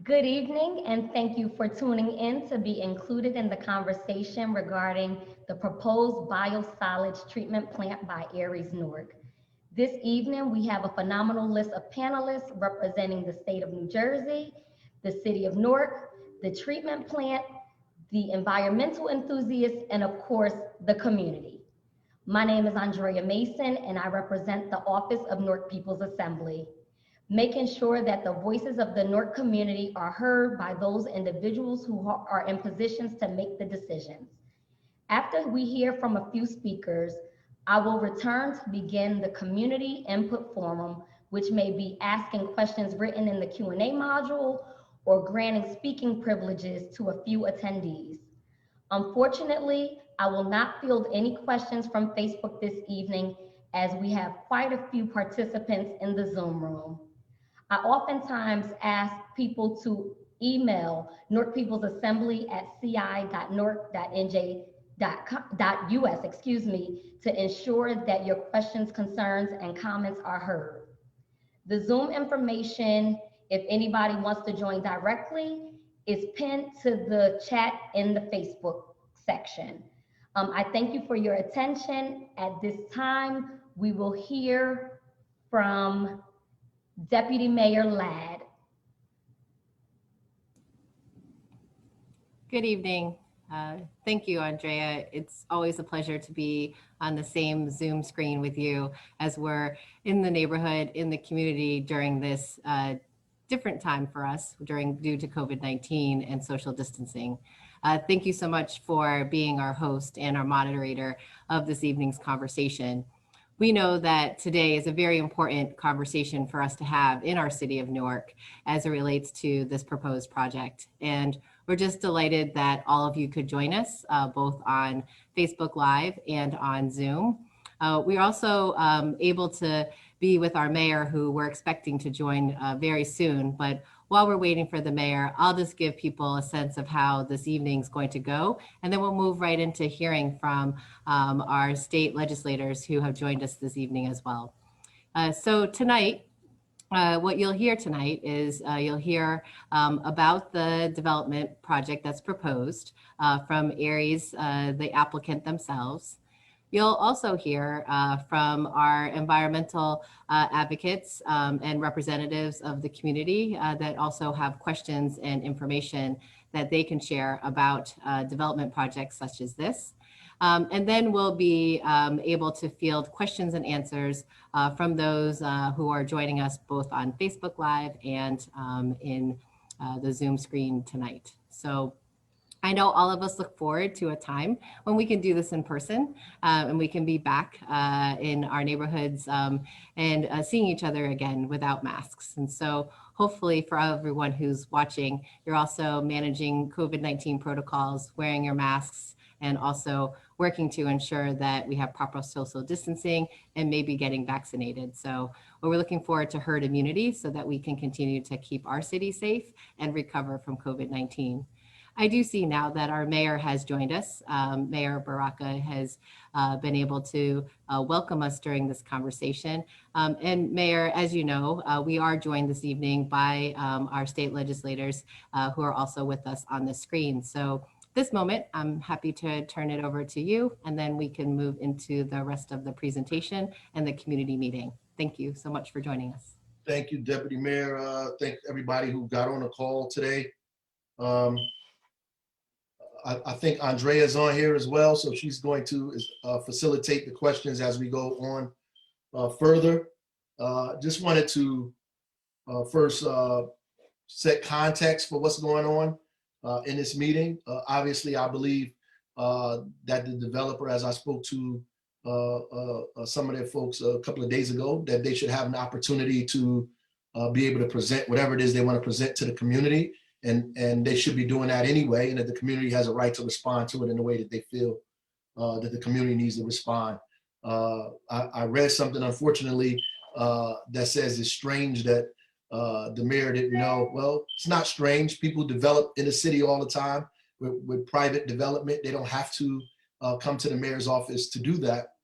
Good evening, and thank you for tuning in to be included in the conversation regarding the proposed biosolids treatment plant by Aries, Newark. This evening, we have a phenomenal list of panelists representing the state of New Jersey, the city of Newark, the treatment plant, the environmental enthusiasts, and of course, the community. My name is Andrea Mason, and I represent the Office of Newark People's Assembly, making sure that the voices of the Newark community are heard by those individuals who are in positions to make the decisions. After we hear from a few speakers, I will return to begin the community input forum, which may be asking questions written in the Q&A module or granting speaking privileges to a few attendees. Unfortunately, I will not field any questions from Facebook this evening as we have quite a few participants in the Zoom room. I oftentimes ask people to email Newark People's Assembly at ci.newark.nj.us, to ensure that your questions, concerns, and comments are heard. The Zoom information, if anybody wants to join directly, is pinned to the chat in the Facebook section. I thank you for your attention. At this time, we will hear from Deputy Mayor Ladd. Good evening. Thank you, Andrea. It's always a pleasure to be on the same Zoom screen with you as we're in the neighborhood, in the community during this different time for us due to COVID-19 and social distancing. Thank you so much for being our host and our moderator of this evening's conversation. We know that today is a very important conversation for us to have in our city of Newark as it relates to this proposed project. And we're just delighted that all of you could join us both on Facebook Live and on Zoom. We're also able to be with our mayor, who we're expecting to join very soon. But while we're waiting for the mayor, I'll just give people a sense of how this evening's going to go. And then we'll move right into hearing from our state legislators who have joined us this evening as well. So tonight, what you'll hear tonight is you'll hear about the development project that's proposed from Aries, the applicant themselves. You'll also hear from our environmental advocates and representatives of the community that also have questions and information that they can share about development projects such as this. And then we'll be able to field questions and answers from those who are joining us both on Facebook Live and in the Zoom screen tonight. So I know all of us look forward to a time when we can do this in person and we can be back in our neighborhoods and seeing each other again without masks. And so hopefully for everyone who's watching, you're also managing COVID-19 protocols, wearing your masks, and also working to ensure that we have proper social distancing and maybe getting vaccinated. So we're looking forward to herd immunity so that we can continue to keep our city safe and recover from COVID-19. I do see now that our mayor has joined us. Mayor Baraka has been able to welcome us during this conversation. And Mayor, as you know, we are joined this evening by our state legislators who are also with us on the screen. So this moment, I'm happy to turn it over to you, and then we can move into the rest of the presentation and the community meeting. Thank you so much for joining us. Thank you, Deputy Mayor. Thank everybody who got on the call today. I think Andrea's on here as well, so she's going to facilitate the questions as we go on further. Just wanted to first set context for what's going on in this meeting. Obviously, I believe that the developer, as I spoke to some of their folks a couple of days ago, that they should have an opportunity to be able to present whatever it is they want to present to the community. And they should be doing that anyway, and that the community has a right to respond to it in the way that they feel that the community needs to respond. I read something, unfortunately, that says it's strange that the mayor didn't know. Well, it's not strange. People develop in the city all the time with private development. They don't have to come to the mayor's office to do that.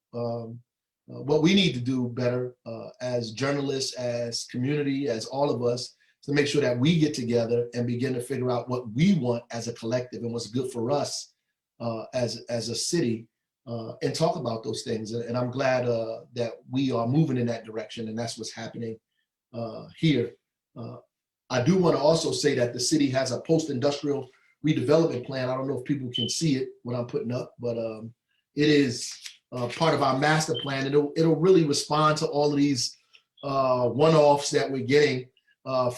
What we need to do better as journalists, as community, as all of us, to make sure that we get together and begin to figure out what we want as a collective and what's good for us as a city, and talk about those things. And I'm glad that we are moving in that direction, and that's what's happening here. I do want to also say that the city has a post-industrial redevelopment plan. I don't know if people can see it, what I'm putting up, but it is part of our master plan. It'll really respond to all of these one-offs that we're getting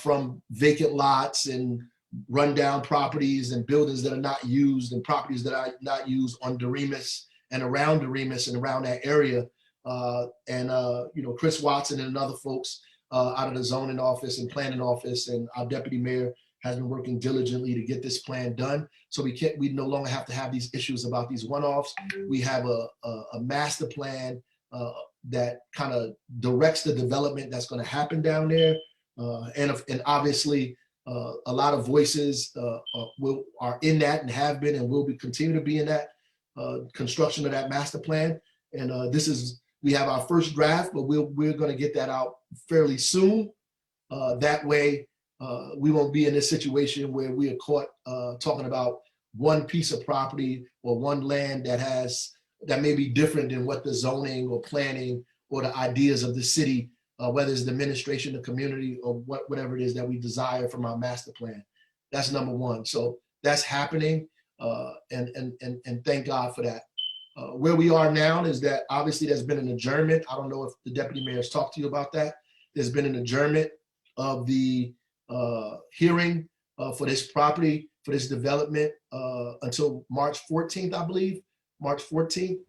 from vacant lots and rundown properties and buildings that are not used and properties that are not used on Doremus and around Doremus and around that area. You know, Chris Watson and other folks out of the zoning office and planning office, and our deputy mayor has been working diligently to get this plan done. So we no longer have to have these issues about these one-offs. We have a master plan that kind of directs the development that's going to happen down there. And obviously a lot of voices are in that and have been and will be continue to be in that construction of that master plan. And we have our first draft, but we're going to get that out fairly soon. That way, we won't be in this situation where we are caught talking about one piece of property or one land that may be different than what the zoning or planning or the ideas of the city, whether it's the administration, the community, or whatever it is that we desire from our master plan. That's number one. So that's happening, and thank God for that. Where we are now is that obviously there's been an adjournment. I don't know if the deputy mayor has talked to you about that. There's been an adjournment of the hearing for this property, for this development until March 14th, I believe, March 14th.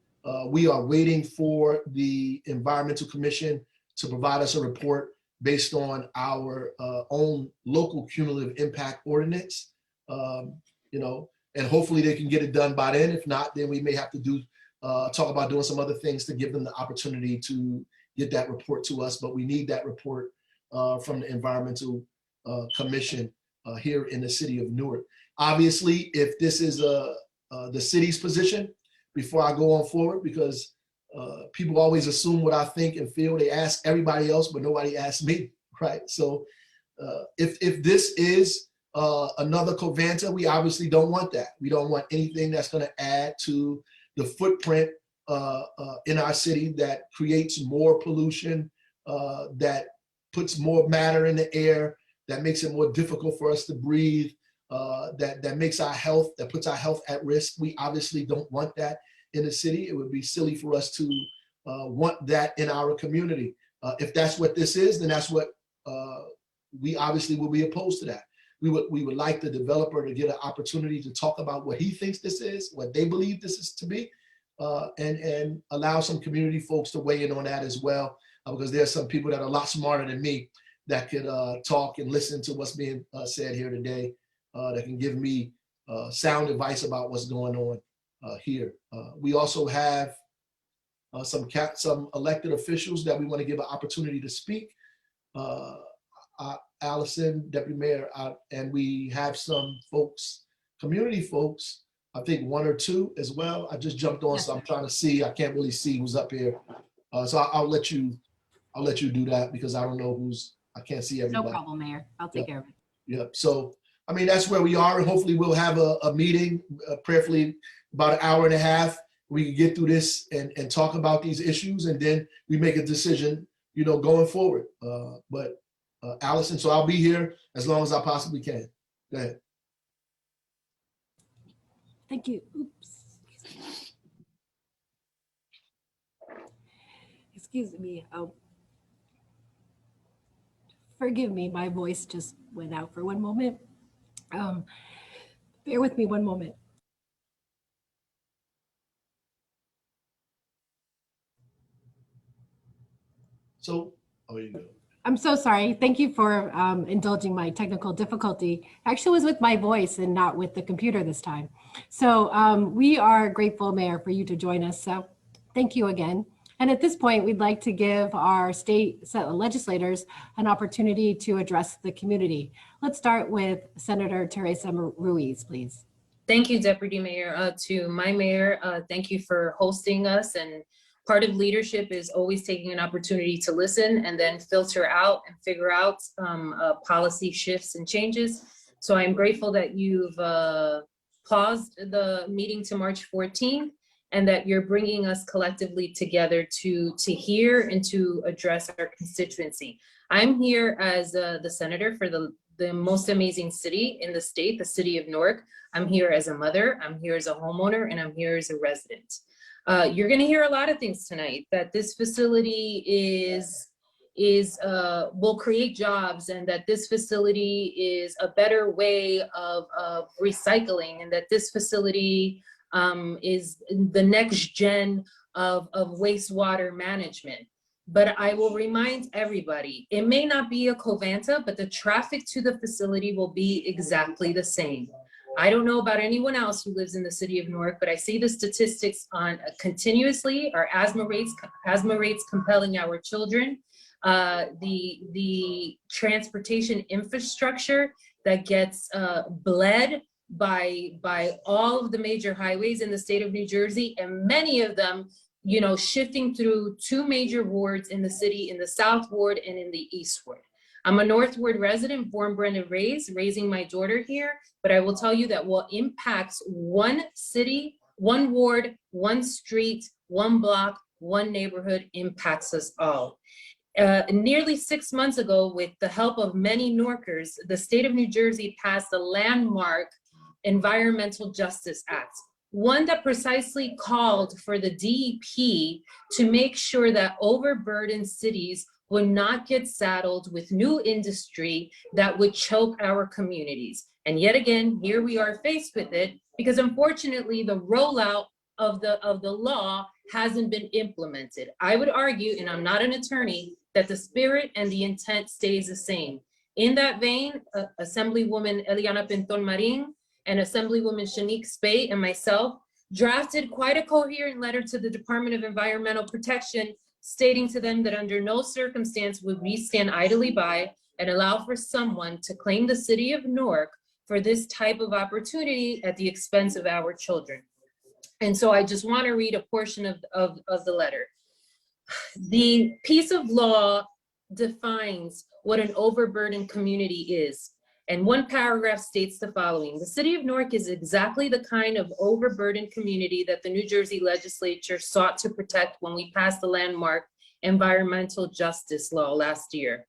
We are waiting for the Environmental Commission to provide us a report based on our own local cumulative impact ordinance, you know, and hopefully they can get it done by then. If not, then we may have to talk about doing some other things to give them the opportunity to get that report to us. But we need that report from the Environmental Commission here in the city of Newark. Obviously, if this is the city's position, before I go on forward, because people always assume what I think and feel. They ask everybody else, but nobody asks me, right? So if this is another Covanta, we obviously don't want that. We don't want anything that's going to add to the footprint in our city that creates more pollution, that puts more matter in the air, that makes it more difficult for us to breathe, that makes our health, that puts our health at risk. We obviously don't want that in the city. It would be silly for us to want that in our community. If that's what this is, then that's what we obviously will be opposed to that. We would like the developer to get an opportunity to talk about what he thinks this is, what they believe this is to be, and allow some community folks to weigh in on that as well, because there are some people that are a lot smarter than me that could talk and listen to what's being said here today, that can give me sound advice about what's going on here. We also have some elected officials that we want to give an opportunity to speak. Allison, Deputy Mayor, and we have some folks, community folks, I think one or two as well. I just jumped on, so I'm trying to see. I can't really see who's up here. So I'll let you do that, because I don't know I can't see everybody. No problem, Mayor. I'll take care of it. Yep. So, I mean, that's where we are, and hopefully we'll have a meeting, prayerfully about an hour and a half. We can get through this and talk about these issues, and then we make a decision, you know, going forward. But Allison, so I'll be here as long as I possibly can. Go ahead. Thank you. Oops. Excuse me. Oh, forgive me. My voice just went out for one moment. Bear with me one moment. So, oh, you go. I'm so sorry. Thank you for indulging my technical difficulty. Actually, it was with my voice and not with the computer this time. So we are grateful, Mayor, for you to join us. So thank you again. And at this point, we'd like to give our state legislators an opportunity to address the community. Let's start with Senator Teresa Ruiz, please. Thank you, Deputy Mayor. To my mayor, thank you for hosting us and part of leadership is always taking an opportunity to listen and then filter out and figure out policy shifts and changes. So I'm grateful that you've paused the meeting to March 14th and that you're bringing us collectively together to hear and to address our constituency. I'm here as the senator for the most amazing city in the state, the city of Newark. I'm here as a mother, I'm here as a homeowner, and I'm here as a resident. You're gonna hear a lot of things tonight, that this facility will create jobs, and that this facility is a better way of recycling, and that this facility is the next gen of wastewater management. But I will remind everybody, it may not be a Covanta, but the traffic to the facility will be exactly the same. I don't know about anyone else who lives in the city of Newark, but I see the statistics on continuously, our asthma rates compelling our children, the transportation infrastructure that gets bled by all of the major highways in the state of New Jersey, and many of them, you know, shifting through two major wards in the city, in the South Ward and in the East Ward. I'm a North Ward resident, born, bred, and raised, raising my daughter here, but I will tell you that what impacts one city, one ward, one street, one block, one neighborhood impacts us all. Nearly 6 months ago, with the help of many Newarkers, the state of New Jersey passed a landmark Environmental Justice Act, one that precisely called for the DEP to make sure that overburdened cities would not get saddled with new industry that would choke our communities. And yet again, here we are faced with it, because unfortunately the rollout of the law hasn't been implemented. I would argue, and I'm not an attorney, that the spirit and the intent stays the same. In that vein, Assemblywoman Eliana Pinton-Marin and Assemblywoman Shanique Spey and myself drafted quite a coherent letter to the Department of Environmental Protection, stating to them that under no circumstance would we stand idly by and allow for someone to claim the city of Newark for this type of opportunity at the expense of our children. And so I just want to read a portion of the letter. The piece of law defines what an overburdened community is. And one paragraph states the following: the city of Newark is exactly the kind of overburdened community that the New Jersey legislature sought to protect when we passed the landmark environmental justice law last year.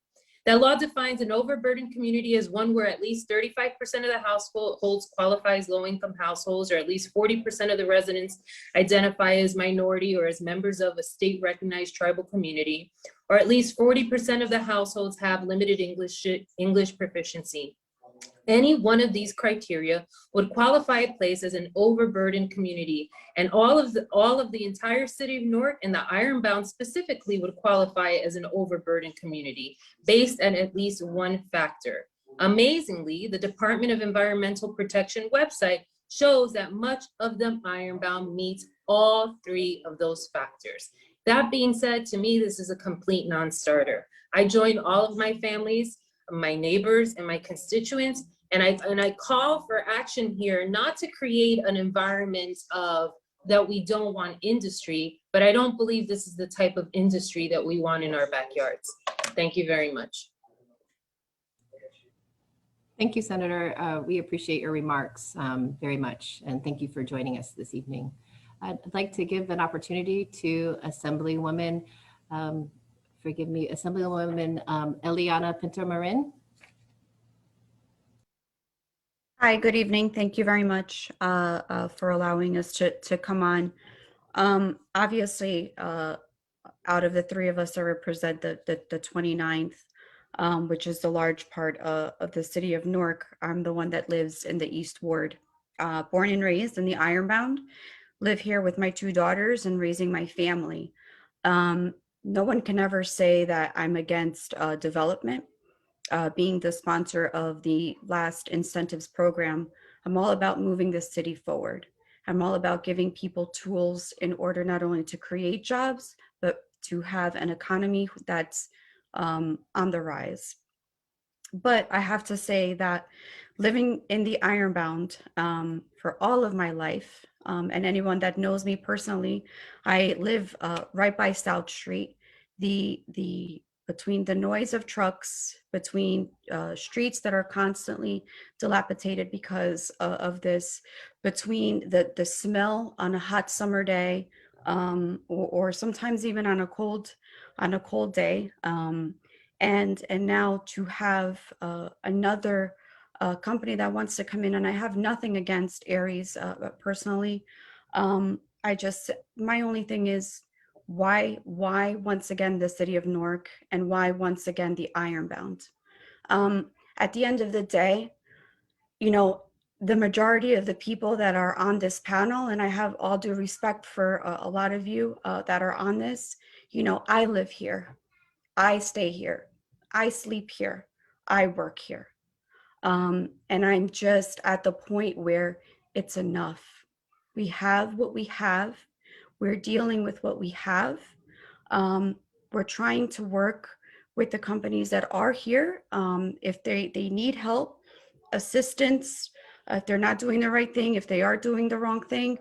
That law defines an overburdened community as one where at least 35% of the households qualify as low-income households, or at least 40% of the residents identify as minority or as members of a state-recognized tribal community, or at least 40% of the households have limited English proficiency. Any one of these criteria would qualify a place as an overburdened community, and all of the entire city of Newark and the Ironbound specifically would qualify as an overburdened community based on at least one factor. Amazingly, the Department of Environmental Protection website shows that much of the Ironbound meets all three of those factors. That being said, to me, this is a complete non-starter. I joined all of my families, my neighbors, and my constituents, and I call for action here, not to create an environment of that we don't want industry, but I don't believe this is the type of industry that we want in our backyards. Thank you very much. Thank you, Senator. We appreciate your remarks very much, and thank you for joining us this evening. I'd like to give an opportunity to Assemblywoman, Assemblywoman Eliana Pinto-Marin. Hi, good evening. Thank you very much for allowing us to come on. Obviously, out of the three of us that represent the 29th, which is the large part of the city of Newark, I'm the one that lives in the East Ward. Born and raised in the Ironbound, live here with my two daughters and raising my family. No one can ever say that I'm against development. Being the sponsor of the last incentives program, I'm all about moving the city forward. I'm all about giving people tools in order not only to create jobs, but to have an economy that's on the rise. But I have to say that living in the Ironbound for all of my life, And anyone that knows me personally, I live right by South Street. The between the noise of trucks, between streets that are constantly dilapidated because of this, between the smell on a hot summer day, or sometimes even on a cold day, and now to have another company that wants to come in, and I have nothing against Aries personally. My only thing is, why once again the city of Newark, and why once again the Ironbound? At the end of the day, you know, the majority of the people that are on this panel, and I have all due respect for a lot of you that are on this, you know, I live here, I stay here, I sleep here, I work here. And I'm just at the point where it's enough. We have what we have. We're dealing with what we have. We're trying to work with the companies that are here. If they need help, assistance, if they're not doing the right thing, if they are doing the wrong thing,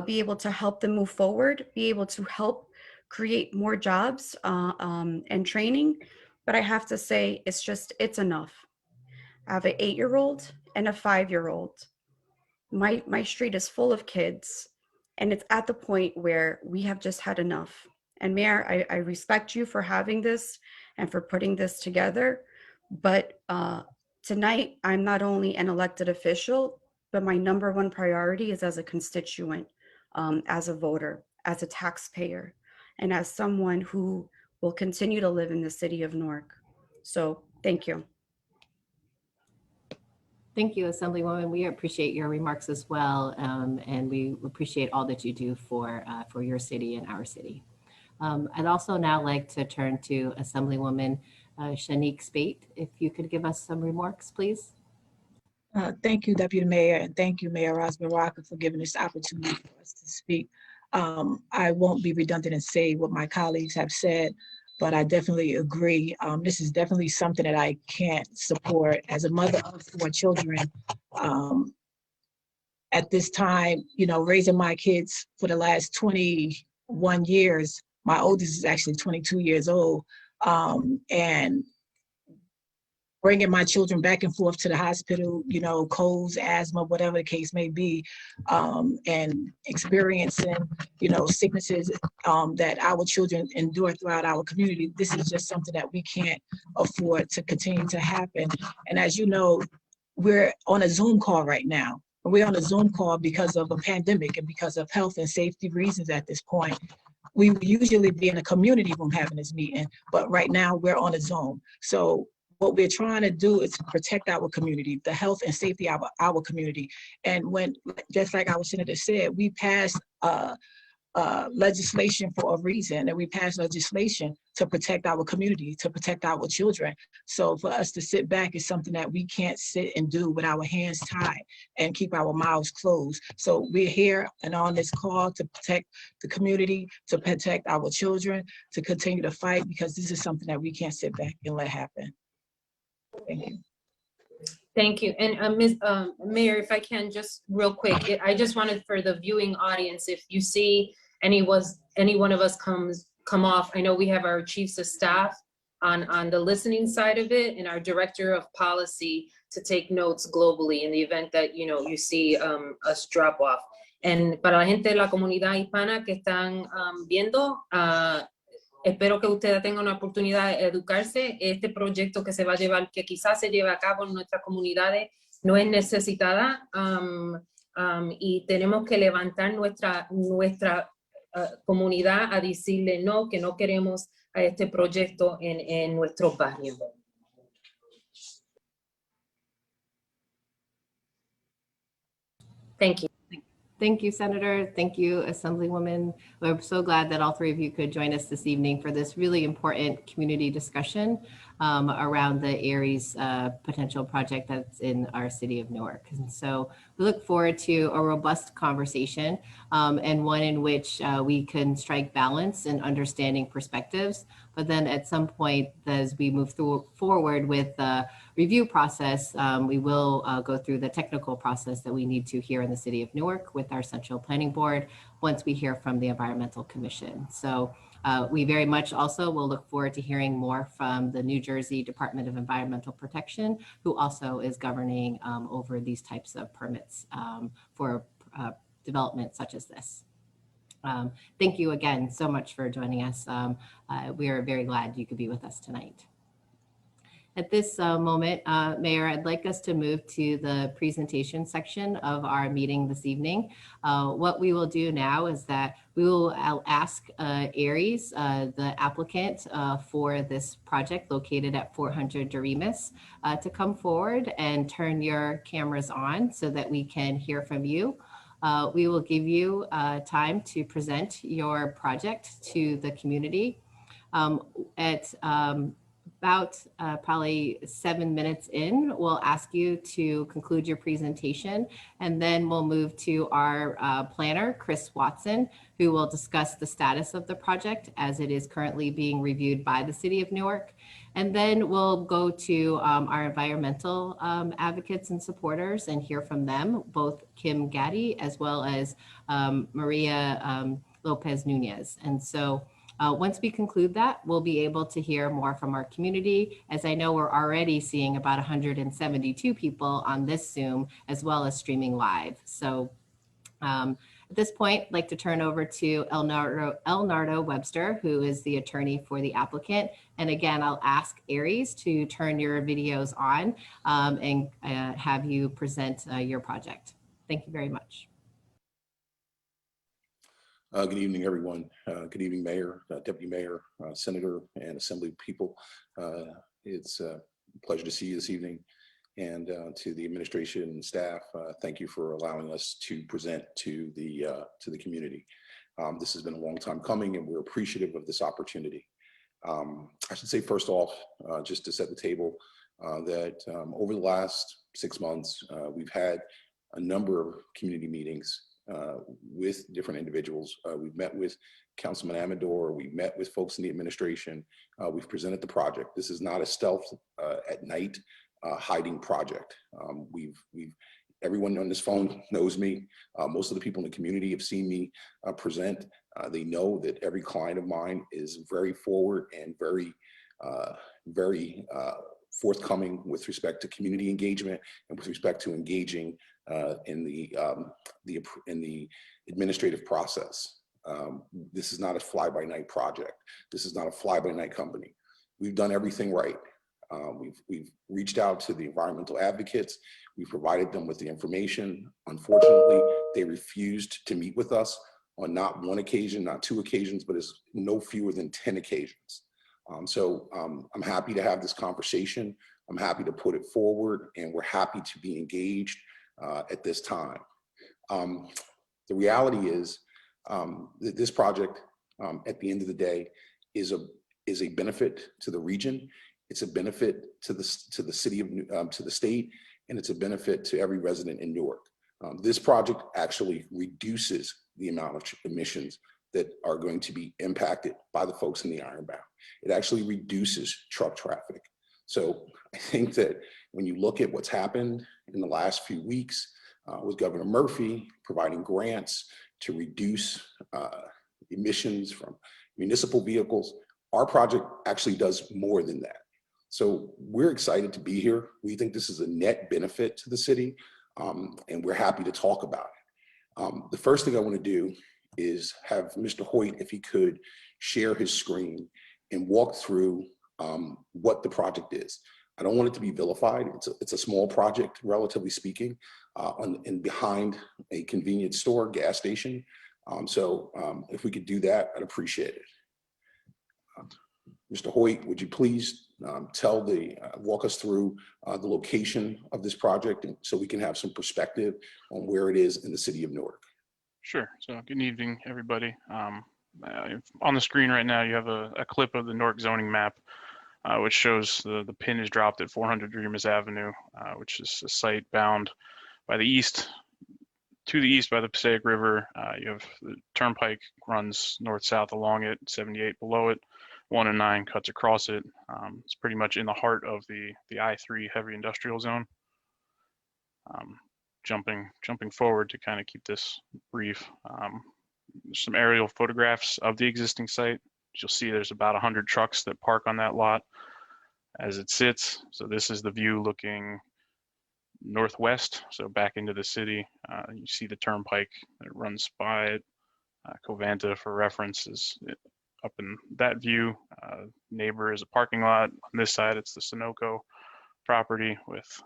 be able to help them move forward, be able to help create more jobs and training. But I have to say, it's enough. I have an 8-year-old and a 5-year-old. My street is full of kids, and it's at the point where we have just had enough. And Mayor, I respect you for having this and for putting this together, but tonight I'm not only an elected official, but my number one priority is as a constituent, as a voter, as a taxpayer, and as someone who will continue to live in the city of Newark. So thank you. Thank you, Assemblywoman. We appreciate your remarks as well, and we appreciate all that you do for your city and our city. I'd also now like to turn to Assemblywoman Shanique Spate. If you could give us some remarks, please. Thank you, Deputy Mayor, and thank you, Mayor Rosbaraka, for giving this opportunity for us to speak. I won't be redundant and say what my colleagues have said, but I definitely agree. This is definitely something that I can't support as a mother of 4 children. At this time, you know, raising my kids for the last 21 years, my oldest is actually 22 years old, and bringing my children back and forth to the hospital, you know, colds, asthma, whatever the case may be, and experiencing, you know, sicknesses that our children endure throughout our community. This is just something that we can't afford to continue to happen. And as you know, we're on a Zoom call right now. We're on a Zoom call because of a pandemic and because of health and safety reasons at this point. We would usually be in a community room having this meeting, but right now we're on a Zoom. So what we're trying to do is protect our community, the health and safety of our community. And when, just like our senator said, we passed legislation for a reason, and we passed legislation to protect our community, to protect our children. So for us to sit back is something that we can't sit and do with our hands tied and keep our mouths closed. So we're here and on this call to protect the community, to protect our children, to continue to fight, because this is something that we can't sit back and let happen. Thank you. Thank you. And Ms. Mayor, if I can just real quick, I just wanted for the viewing audience, if you see any one of us come off, I know we have our chiefs of staff on the listening side of it and our director of policy to take notes globally in the event that, you know, you see us drop off. And para la gente de la comunidad hispana que están viendo, espero que ustedes tengan una oportunidad de educarse. Este proyecto que se va a llevar, que quizás se lleve a cabo en nuestras comunidades, no es necesitada y tenemos que levantar nuestra comunidad a decirle no, que no queremos a este proyecto en nuestros barrios. Thank you. Thank you, Senator. Thank you, Assemblywoman. We're so glad that all 3 of you could join us this evening for this really important community discussion. around the Aries potential project that's in our city of Newark. And so we look forward to a robust conversation and one in which we can strike balance in understanding perspectives. But then at some point, as we move forward with the review process, we will go through the technical process that we need to here in the city of Newark with our central planning board once we hear from the Environmental Commission. So we very much also will look forward to hearing more from the New Jersey Department of Environmental Protection, who also is governing over these types of permits for development such as this. Thank you again so much for joining us. We are very glad you could be with us tonight. At this moment, Mayor, I'd like us to move to the presentation section of our meeting this evening. What we will do now is that we will ask Aries, the applicant for this project located at 400 Doremus, to come forward and turn your cameras on so that we can hear from you. We will give you time to present your project to the community. At about probably 7 minutes in, we'll ask you to conclude your presentation, and then we'll move to our planner, Chris Watson, who will discuss the status of the project as it is currently being reviewed by the City of Newark. And then we'll go to our environmental advocates and supporters and hear from them, both Kim Gaddy as well as Maria Lopez Nunez. And so once we conclude that, we'll be able to hear more from our community, as I know we're already seeing about 172 people on this Zoom, as well as streaming live. So at this point, I'd like to turn over to Elnardo Webster, who is the attorney for the applicant. And again, I'll ask Aries to turn your videos on and have you present your project. Thank you very much. Good evening, everyone. Good evening, Mayor, Deputy Mayor, Senator, and Assembly people. It's a pleasure to see you this evening. And to the administration and staff, thank you for allowing us to present to the community. This has been a long time coming, and we're appreciative of this opportunity. I should say, first off, just to set the table, that over the last 6 months, we've had a number of community meetings with different individuals. We've met with Councilman Amador, we've met with folks in the administration, we've presented the project. This is not a stealth at night hiding project. Everyone on this phone knows me. Most of the people in the community have seen me present. They know that every client of mine is very forward and very forthcoming with respect to community engagement and with respect to engaging in the administrative process. This is not a fly-by-night project. This is not a fly-by-night company. We've done everything right. We've reached out to the environmental advocates. We've provided them with the information. Unfortunately, they refused to meet with us on not one occasion, not two occasions, but it's no fewer than 10 occasions. So I'm happy to have this conversation. I'm happy to put it forward, and we're happy to be engaged at this time. The reality is that this project, at the end of the day, is a benefit to the region. It's a benefit to the city of to the state, and it's a benefit to every resident in Newark. This project actually reduces the amount of emissions that are going to be impacted by the folks in the Ironbound. It actually reduces truck traffic. So I think that when you look at what's happened in the last few weeks with Governor Murphy providing grants to reduce emissions from municipal vehicles, our project actually does more than that. So we're excited to be here. We think this is a net benefit to the city, and we're happy to talk about it. The first thing I want to do is have Mr. Hoyt, if he could, share his screen and walk through what the project is. I don't want it to be vilified. It's a small project, relatively speaking, and behind a convenience store, gas station. So if we could do that, I'd appreciate it. Mr. Hoyt, would you please walk us through the location of this project, and so we can have some perspective on where it is in the city of Newark. Sure. So good evening, everybody. On the screen right now, you have a clip of the Newark zoning map. which shows the pin is dropped at 400 Remus Avenue, which is a site bound by the east, to the east by the Passaic River. You have the turnpike runs north-south along it, 78 below it, 1 and 9 cuts across it. It's pretty much in the heart of the I-3 heavy industrial zone. Jumping forward to kind of keep this brief, there's some aerial photographs of the existing site. You'll see there's about 100 trucks that park on that lot as it sits. So this is the view looking northwest, so back into the city. You see the turnpike that runs by it. Covanta, for reference, is up in that view. Neighbor is a parking lot. On this side, it's the Sunoco property with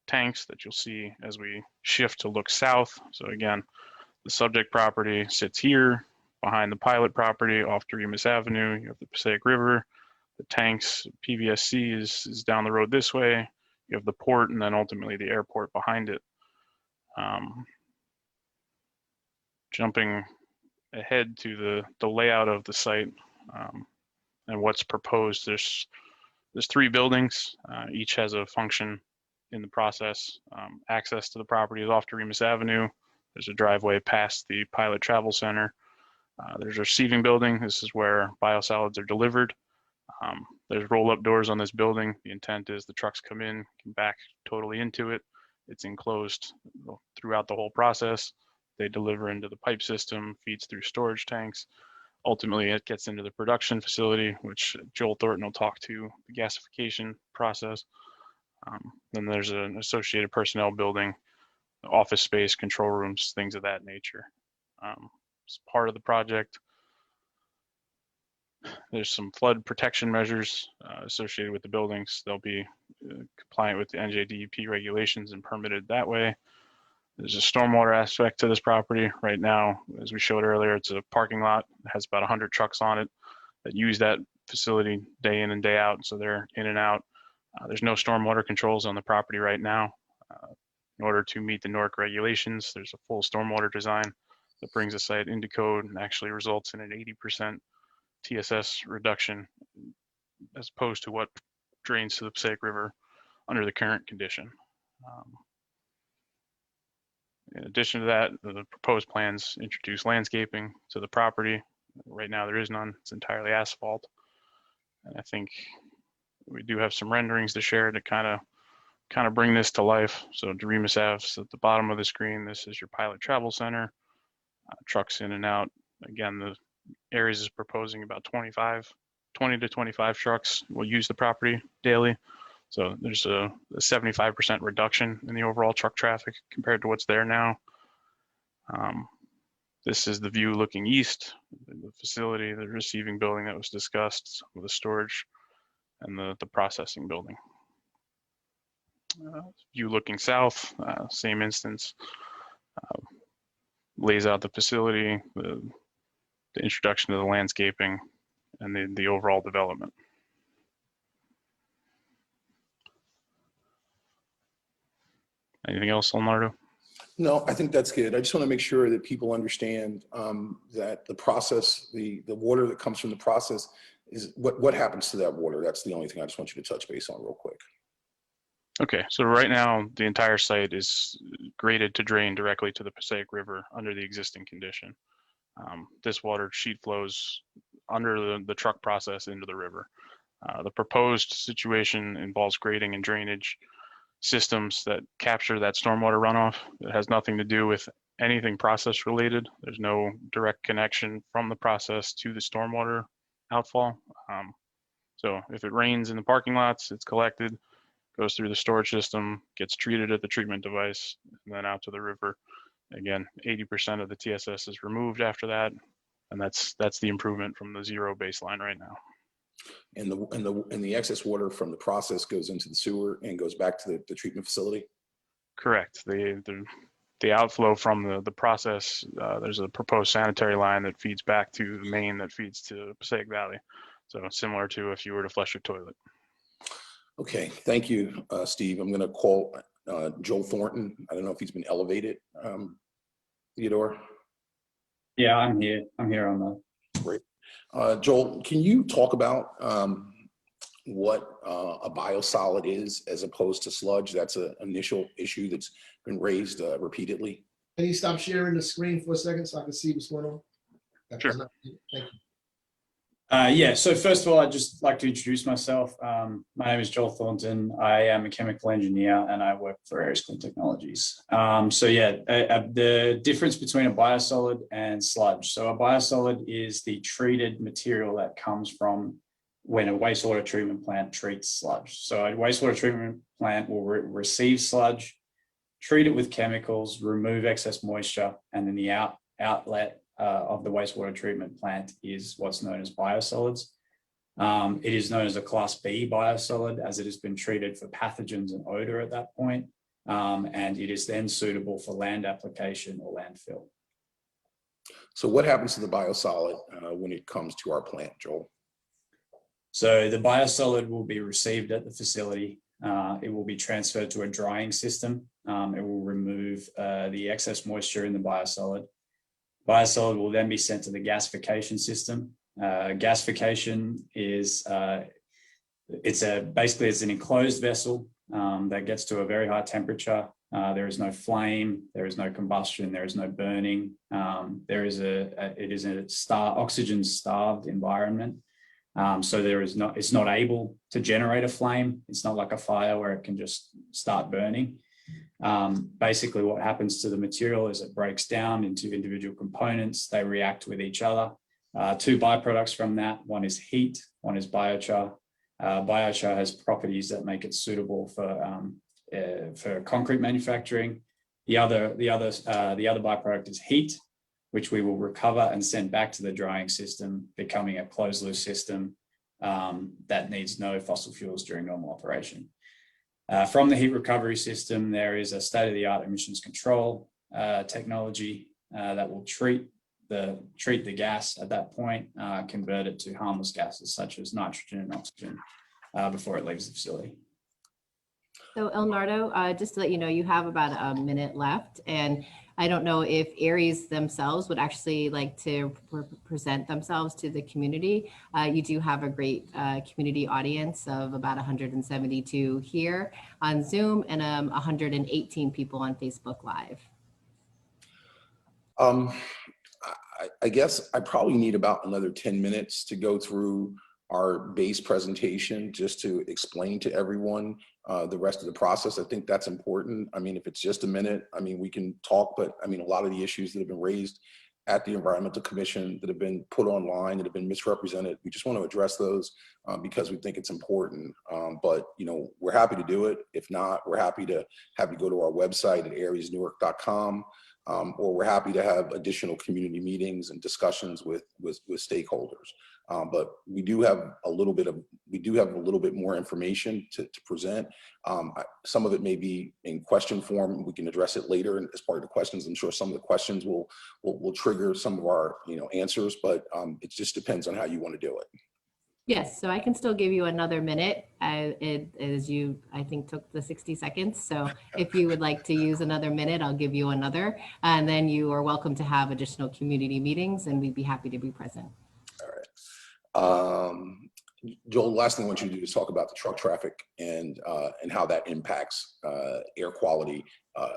tanks that you'll see as we shift to look south. So again, the subject property sits here behind the pilot property off Remus Avenue. You have the Passaic River, the tanks, PVSC is down the road this way. You have the port and then ultimately the airport behind it. Jumping ahead to the layout of the site and what's proposed, there's 3 buildings. Each has a function in the process. Access to the property is off Remus Avenue. There's a driveway past the Pilot Travel Center. There's a receiving building. This is where biosolids are delivered. There's roll-up doors on this building. The intent is the trucks come in, can back totally into it. It's enclosed throughout the whole process. They deliver into the pipe system, feeds through storage tanks. Ultimately, it gets into the production facility, which Joel Thornton will talk to, the gasification process. Then there's an associated personnel building, office space, control rooms, things of that nature. As part of the project, there's some flood protection measures associated with the buildings. They'll be compliant with the NJDEP regulations and permitted that way. There's a stormwater aspect to this property. Right now, as we showed earlier, it's a parking lot. It has about 100 trucks on it that use that facility day in and day out, so they're in and out. There's no stormwater controls on the property right now. In order to meet the Newark regulations, there's a full stormwater design that brings the site into code and actually results in an 80% TSS reduction as opposed to what drains to the Passaic River under the current condition. In addition to that, the proposed plans introduce landscaping to the property. Right now there is none, it's entirely asphalt. And I think we do have some renderings to share to kind of bring this to life. So Remus Ave's at the bottom of the screen. This is your Pilot Travel Center. Trucks in and out. Again, the Aries is proposing about 20 to 25 trucks will use the property daily. So there's a 75% reduction in the overall truck traffic compared to what's there now. This is the view looking east, the facility, the receiving building that was discussed, with the storage and the processing building. View looking south, same instance, lays out the facility, the introduction to the landscaping, and the overall development. Anything else, Leonardo? No, I think that's good. I just want to make sure that people understand that the process, the water that comes from the process is what happens to that water. That's the only thing I just want you to touch base on real quick. Okay, so right now the entire site is graded to drain directly to the Passaic River under the existing condition. This water sheet flows under the truck process into the river. The proposed situation involves grading and drainage systems that capture that stormwater runoff. It has nothing to do with anything process related. There's no direct connection from the process to the stormwater outfall. So if it rains in the parking lots, it's collected, goes through the storage system, gets treated at the treatment device, and then out to the river. Again, 80% of the TSS is removed after that, and that's the improvement from the zero baseline right now. And the excess water from the process goes into the sewer and goes back to the treatment facility? Correct. The outflow from the process, there's a proposed sanitary line that feeds back to the main that feeds to Passaic Valley. So similar to if you were to flush your toilet. Okay, thank you, Steve. I'm going to call Joel Thornton. I don't know if he's been elevated. Theodore? Yeah, I'm here. I'm here on the. Great. Joel, can you talk about what a biosolid is as opposed to sludge? That's an initial issue that's been raised repeatedly. Can you stop sharing the screen for a second so I can see what's going on? Sure. Thank you. Yeah, so first of all, I'd just like to introduce myself. My name is Joel Thornton. I am a chemical engineer and I work for Aries Clean Technologies. The difference between a biosolid and sludge. So a biosolid is the treated material that comes from when a wastewater treatment plant treats sludge. So a wastewater treatment plant will receive sludge, treat it with chemicals, remove excess moisture, and then the outlet of the wastewater treatment plant is what's known as biosolids. It is known as a Class B biosolid as it has been treated for pathogens and odor at that point, and it is then suitable for land application or landfill. So what happens to the biosolid when it comes to our plant, Joel? So the biosolid will be received at the facility. It will be transferred to a drying system. It will remove the excess moisture in the biosolid. Biosolid will then be sent to the gasification system. Gasification is it's an enclosed vessel that gets to a very high temperature. There is no flame, there is no combustion, there is no burning. It is a oxygen starved environment. So it's not able to generate a flame. It's not like a fire where it can just start burning. Basically what happens to the material is it breaks down into individual components. They react with each other. Two byproducts from that, one is heat, one is biochar. Biochar has properties that make it suitable for concrete manufacturing. The other byproduct is heat, which we will recover and send back to the drying system, becoming a closed loop system that needs no fossil fuels during normal operation. From the heat recovery system, there is a state-of-the-art emissions control technology that will treat the gas at that point, convert it to harmless gases such as nitrogen and oxygen before it leaves the facility. So Elnardo, just to let you know, you have about a minute left, and I don't know if Aries themselves would actually like to present themselves to the community. You do have a great community audience of about 172 here on Zoom and 118 people on Facebook Live. I guess I probably need about another 10 minutes to go through our base presentation just to explain to everyone the rest of the process. I think that's important. I mean, if it's just a minute, I mean, we can talk, but I mean, a lot of the issues that have been raised at the Environmental Commission that have been put online, that have been misrepresented, we just want to address those because we think it's important. But, you know, we're happy to do it. If not, we're happy to have you go to our website at ariesnewark.com. Or we're happy to have additional community meetings and discussions with stakeholders. But we do have a little bit more information to present. Some of it may be in question form. We can address it later as part of the questions. I'm sure some of the questions will trigger some of our answers, but it just depends on how you want to do it. Yes, so I can still give you another minute as you, I think, took the 60 seconds. So if you would like to use another minute, I'll give you another. And then you are welcome to have additional community meetings and we'd be happy to be present. All right. Joel, the last thing I want you to do is talk about the truck traffic and how that impacts air quality,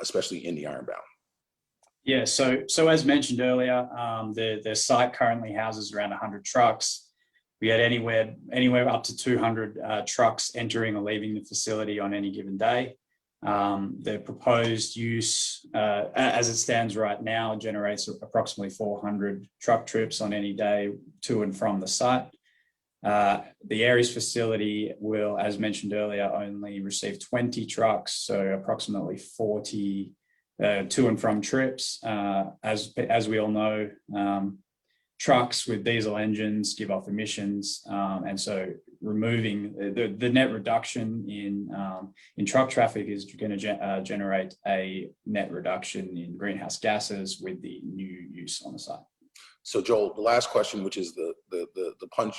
especially in the Ironbound. Yeah, so as mentioned earlier, the site currently houses around 100 trucks. We had anywhere up to 200 trucks entering or leaving the facility on any given day. The proposed use, as it stands right now, generates approximately 400 truck trips on any day to and from the site. The Aries facility will, as mentioned earlier, only receive 20 trucks, so approximately 40 to and from trips. As we all know, trucks with diesel engines give off emissions, and so removing the net reduction in truck traffic is going to generate a net reduction in greenhouse gases with the new use on the site. So Joel, the last question, which is the punch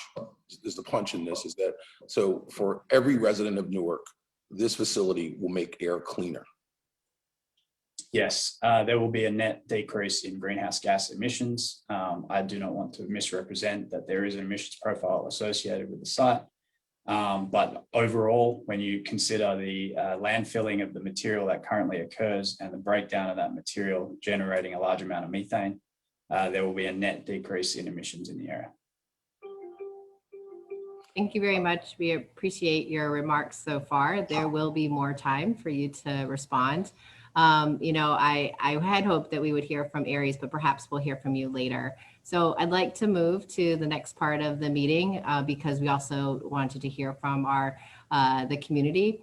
in this, is that so for every resident of Newark, this facility will make air cleaner. Yes, there will be a net decrease in greenhouse gas emissions. I do not want to misrepresent that there is an emissions profile associated with the site. But overall, when you consider the landfilling of the material that currently occurs and the breakdown of that material generating a large amount of methane, there will be a net decrease in emissions in the area. Thank you very much. We appreciate your remarks so far. There will be more time for you to respond. I had hoped that we would hear from Aries, but perhaps we'll hear from you later. So I'd like to move to the next part of the meeting because we also wanted to hear from the community.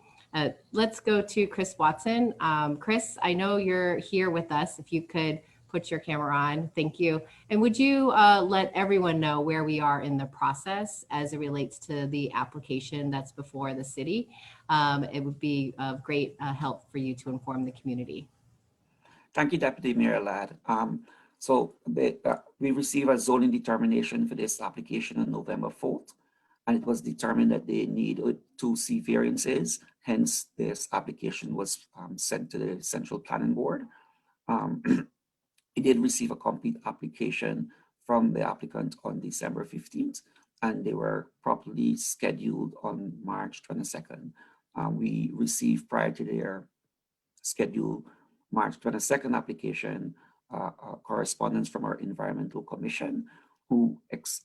Let's go to Chris Watson. Chris, I know you're here with us. If you could put your camera on, thank you. And would you let everyone know where we are in the process as it relates to the application that's before the city? It would be of great help for you to inform the community. Thank you, Deputy Mayor Ladd. We received a zoning determination for this application on November 4th, and it was determined that they need 2 C variances. Hence, this application was sent to the Central Planning Board. We did receive a complete application from the applicant on December 15th, and they were properly scheduled on March 22nd. We received prior to their scheduled March 22nd application correspondence from our Environmental Commission, who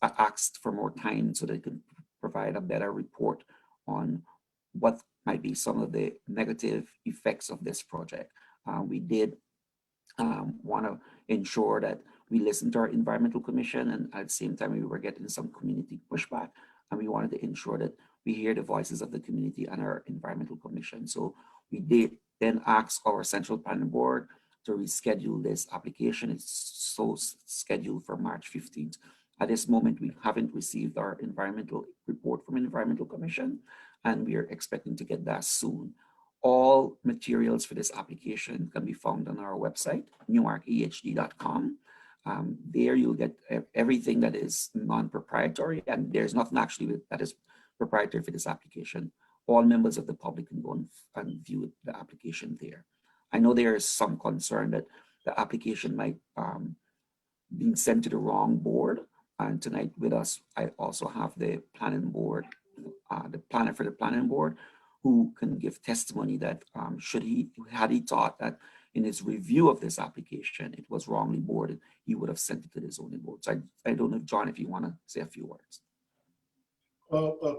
asked for more time so they could provide a better report on what might be some of the negative effects of this project. We did want to ensure that we listened to our Environmental Commission, and at the same time we were getting some community pushback, and we wanted to ensure that we hear the voices of the community and our Environmental Commission. So we did then ask our Central Planning Board to reschedule this application. It's so scheduled for March 15th. At this moment, we haven't received our environmental report from Environmental Commission, and we are expecting to get that soon. All materials for this application can be found on our website, newarkehd.com. There you'll get everything that is non-proprietary, and there's nothing actually that is proprietary for this application. All members of the public can go and view the application there. I know there is some concern that the application might be sent to the wrong board. And tonight with us, I also have the planning board, the planner for the planning board, who can give testimony that had he thought that in his review of this application, it was wrongly boarded, he would have sent it to the zoning board. So I don't know, John, if you want to say a few words.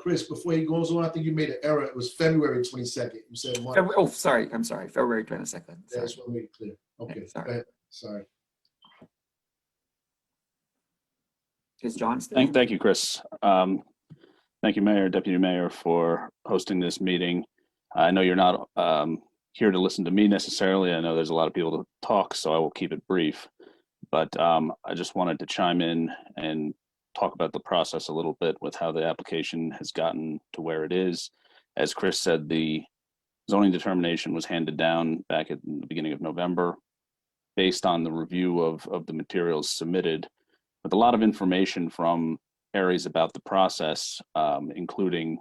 Chris, before he goes on, I think you made an error. It was February 22nd. You said March. Oh, sorry. I'm sorry. February 22nd. That's what made it clear. Okay. Sorry. Go ahead. Sorry. Is John still? Thank you, Chris. Thank you, Mayor, Deputy Mayor, for hosting this meeting. I know you're not here to listen to me necessarily. I know there's a lot of people to talk, so I will keep it brief. But I just wanted to chime in and talk about the process a little bit with how the application has gotten to where it is. As Chris said, the zoning determination was handed down back at the beginning of November based on the review of the materials submitted, with a lot of information from Aries about the process, including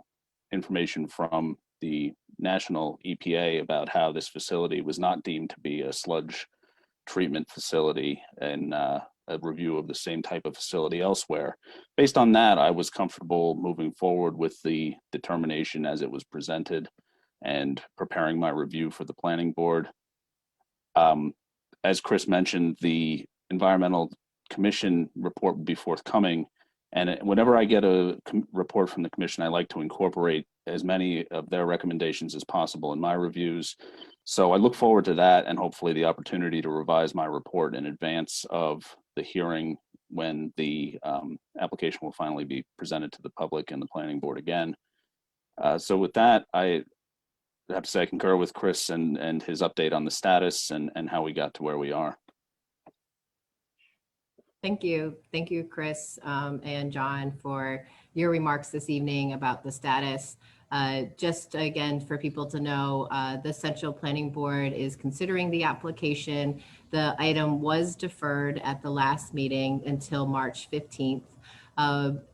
information from the national EPA about how this facility was not deemed to be a sludge treatment facility, and a review of the same type of facility elsewhere. Based on that, I was comfortable moving forward with the determination as it was presented and preparing my review for the planning board. As Chris mentioned, the Environmental Commission report will be forthcoming. And whenever I get a report from the commission, I like to incorporate as many of their recommendations as possible in my reviews. So I look forward to that, and hopefully the opportunity to revise my report in advance of the hearing when the application will finally be presented to the public and the planning board again. So with that, I have to say I concur with Chris and his update on the status and how we got to where we are. Thank you, Chris and John, for your remarks this evening about the status. Just again, for people to know, the Central Planning Board is considering the application. The item was deferred at the last meeting until March 15th.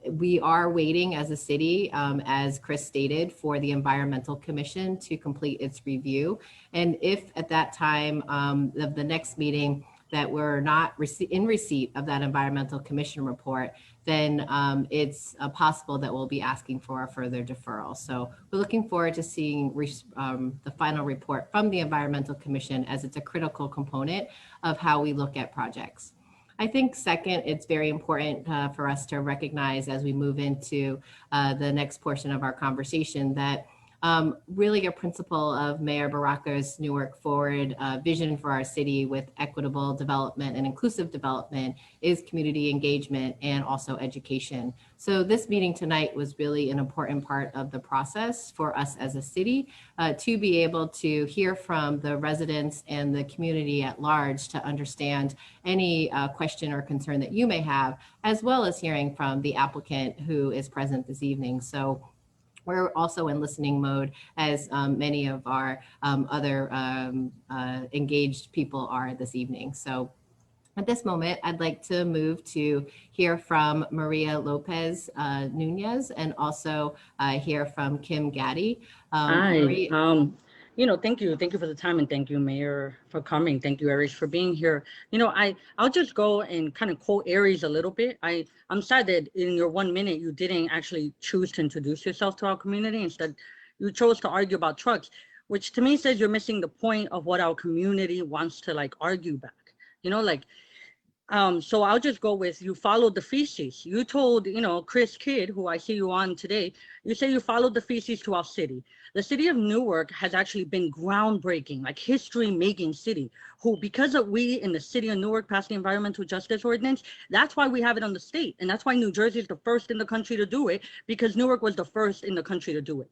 We are waiting as a city, as Chris stated, for the Environmental Commission to complete its review. And if at that time of the next meeting, that we're not in receipt of that environmental commission report, then it's possible that we'll be asking for a further deferral. So we're looking forward to seeing the final report from the Environmental Commission, as it's a critical component of how we look at projects. I think second, it's very important for us to recognize as we move into the next portion of our conversation that really a principle of Mayor Baraka's Newark Forward vision for our city with equitable development and inclusive development is community engagement and also education. So this meeting tonight was really an important part of the process for us as a city to be able to hear from the residents and the community at large to understand any question or concern that you may have, as well as hearing from the applicant who is present this evening. So we're also in listening mode, as many of our other engaged people are this evening. So at this moment, I'd like to move to hear from Maria Lopez Nunez and also hear from Kim Gaddy. Hi. Thank you for the time, and thank you, Mayor, for coming. Thank you, Aries, for being here. I'll just go and kind of quote Aries a little bit. I'm sad that in your 1 minute, you didn't actually choose to introduce yourself to our community. Instead, you chose to argue about trucks, which to me says you're missing the point of what our community wants to argue back. So I'll just go with, you followed the feces. You told, Chris Kidd, who I see you on today, you say you followed the feces to our city. The city of Newark has actually been groundbreaking, history-making city, who, because of we in the city of Newark passed the environmental justice ordinance, that's why we have it on the state. And that's why New Jersey is the first in the country to do it, because Newark was the first in the country to do it.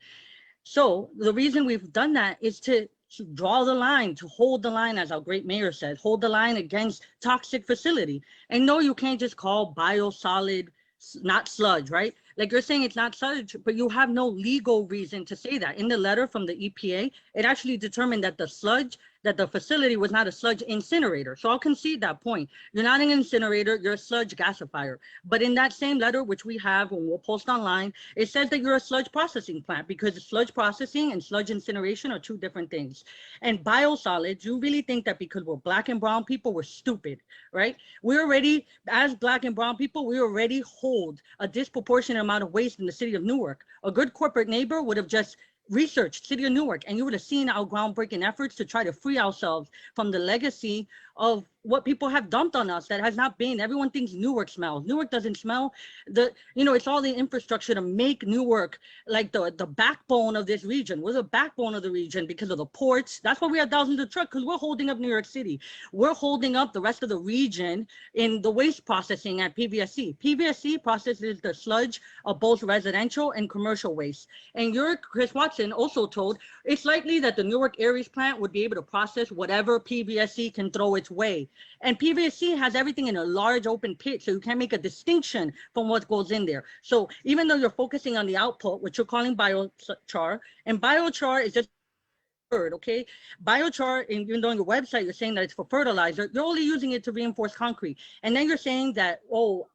So the reason we've done that is to draw the line, to hold the line, as our great mayor said, hold the line against toxic facility. And no, you can't just call biosolid not sludge, right? You're saying it's not sludge, but you have no legal reason to say that. In the letter from the EPA, it actually determined that the facility was not a sludge incinerator. So I'll concede that point. You're not an incinerator, you're a sludge gasifier. But in that same letter, which we have and we'll post online, it says that you're a sludge processing plant, because sludge processing and sludge incineration are two different things. And biosolids, you really think that because we're Black and brown people, we're stupid, right? We're already, as Black and brown people, we already hold a disproportionate amount of waste in the city of Newark. A good corporate neighbor would have just researched city of Newark, and you would have seen our groundbreaking efforts to try to free ourselves from the legacy of what people have dumped on us that has not been. Everyone thinks Newark smells. Newark doesn't smell. It's all the infrastructure to make Newark the backbone of this region. We're the backbone of the region because of the ports. That's why we have thousands of trucks, because we're holding up New York City. We're holding up the rest of the region in the waste processing at PVSC. PVSC processes the sludge of both residential and commercial waste. And Chris Watson also told it's likely that the Newark Aries plant would be able to process whatever PVSC can throw its way. And PVSC has everything in a large open pit, so you can't make a distinction from what goes in there. So even though you're focusing on the output, which you're calling biochar, and biochar is just word, okay? Biochar, even though on your website you're saying that it's for fertilizer, you're only using it to reinforce concrete. And then you're saying that,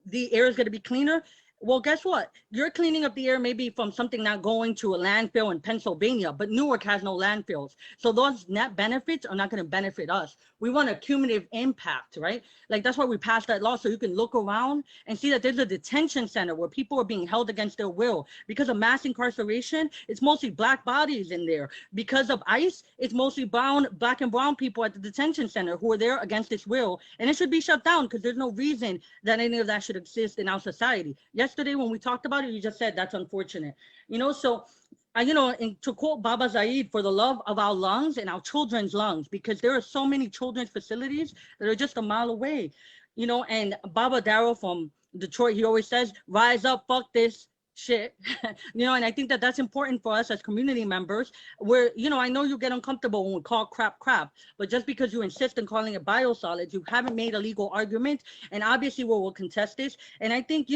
the air is going to be cleaner. Well, guess what? You're cleaning up the air maybe from something not going to a landfill in Pennsylvania, but Newark has no landfills. So those net benefits are not going to benefit us. We want a cumulative impact, right? That's why we passed that law, so you can look around and see that there's a detention center where people are being held against their will. Because of mass incarceration, it's mostly Black bodies in there. Because of ICE, it's mostly Black and brown people at the detention center who are there against its will. And it should be shut down, because there's no reason that any of that should exist in our society. Yesterday, when we talked about it, you just said that's unfortunate. And to quote Baba Zaid, for the love of our lungs and our children's lungs, because there are so many children's facilities that are just a mile away. And Baba Darrow from Detroit, he always says, rise up, fuck this shit. And I think that that's important for us as community members, where, I know you get uncomfortable when we call crap, but just because you insist on calling it biosolids, you haven't made a legal argument. And obviously we'll contest this. And I think,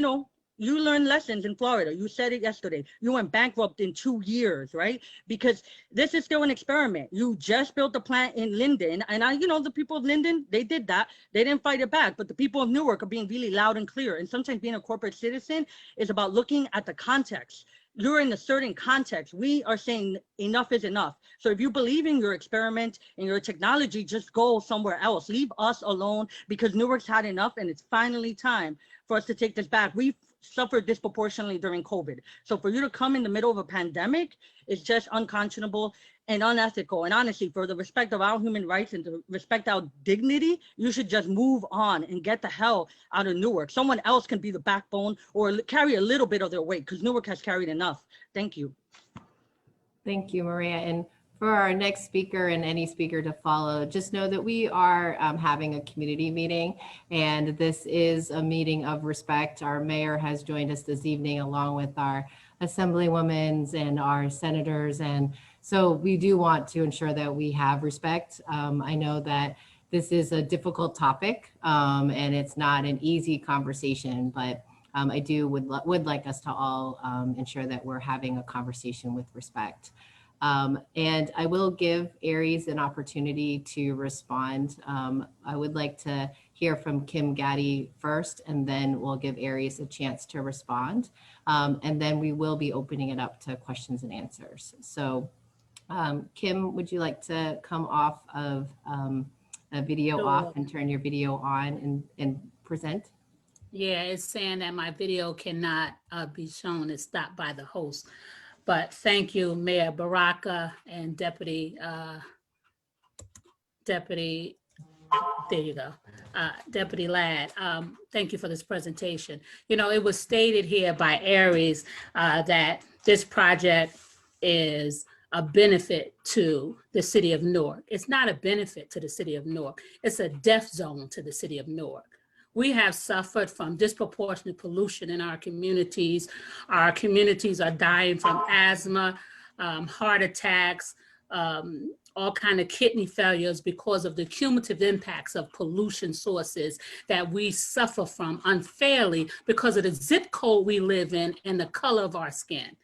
you learned lessons in Florida. You said it yesterday. You went bankrupt in 2 years, right? Because this is still an experiment. You just built a plant in Linden. And the people of Linden, they did that. They didn't fight it back. But the people of Newark are being really loud and clear. And sometimes being a corporate citizen is about looking at the context. you're in a certain context. We are saying enough is enough. So if you believe in your experiment and your technology, just go somewhere else. Leave us alone, because Newark's had enough, and it's finally time for us to take this back. We've suffered disproportionately during COVID. So for you to come in the middle of a pandemic is just unconscionable and unethical. And honestly, for the respect of our human rights and to respect our dignity, you should just move on and get the hell out of Newark. Someone else can be the backbone or carry a little bit of their weight, because Newark has carried enough. Thank you. Thank you, Maria. And for our next speaker and any speaker to follow, just know that we are having a community meeting, and this is a meeting of respect. Our mayor has joined us this evening along with our assemblywomen and our senators. And so we do want to ensure that we have respect. I know that this is a difficult topic and it's not an easy conversation, but I would like us to all ensure that we're having a conversation with respect. And I will give Aries an opportunity to respond. I would like to hear from Kim Gaddy first, and then we'll give Aries a chance to respond. And then we will be opening it up to questions and answers. So Kim, would you like to come off of a video off and turn your video on and present? Yeah, it's saying that my video cannot be shown. It's stopped by the host. But thank you, Mayor Baraka and Deputy, there you go, Deputy Ladd. Thank you for this presentation. You know, it was stated here by Aries that this project is a benefit to the city of Newark. It's not a benefit to the city of Newark. It's a death zone to the city of Newark. We have suffered from disproportionate pollution in our communities. Our communities are dying from asthma, heart attacks, all kind of kidney failures because of the cumulative impacts of pollution sources that we suffer from unfairly because of the zip code we live in and the color of our skin.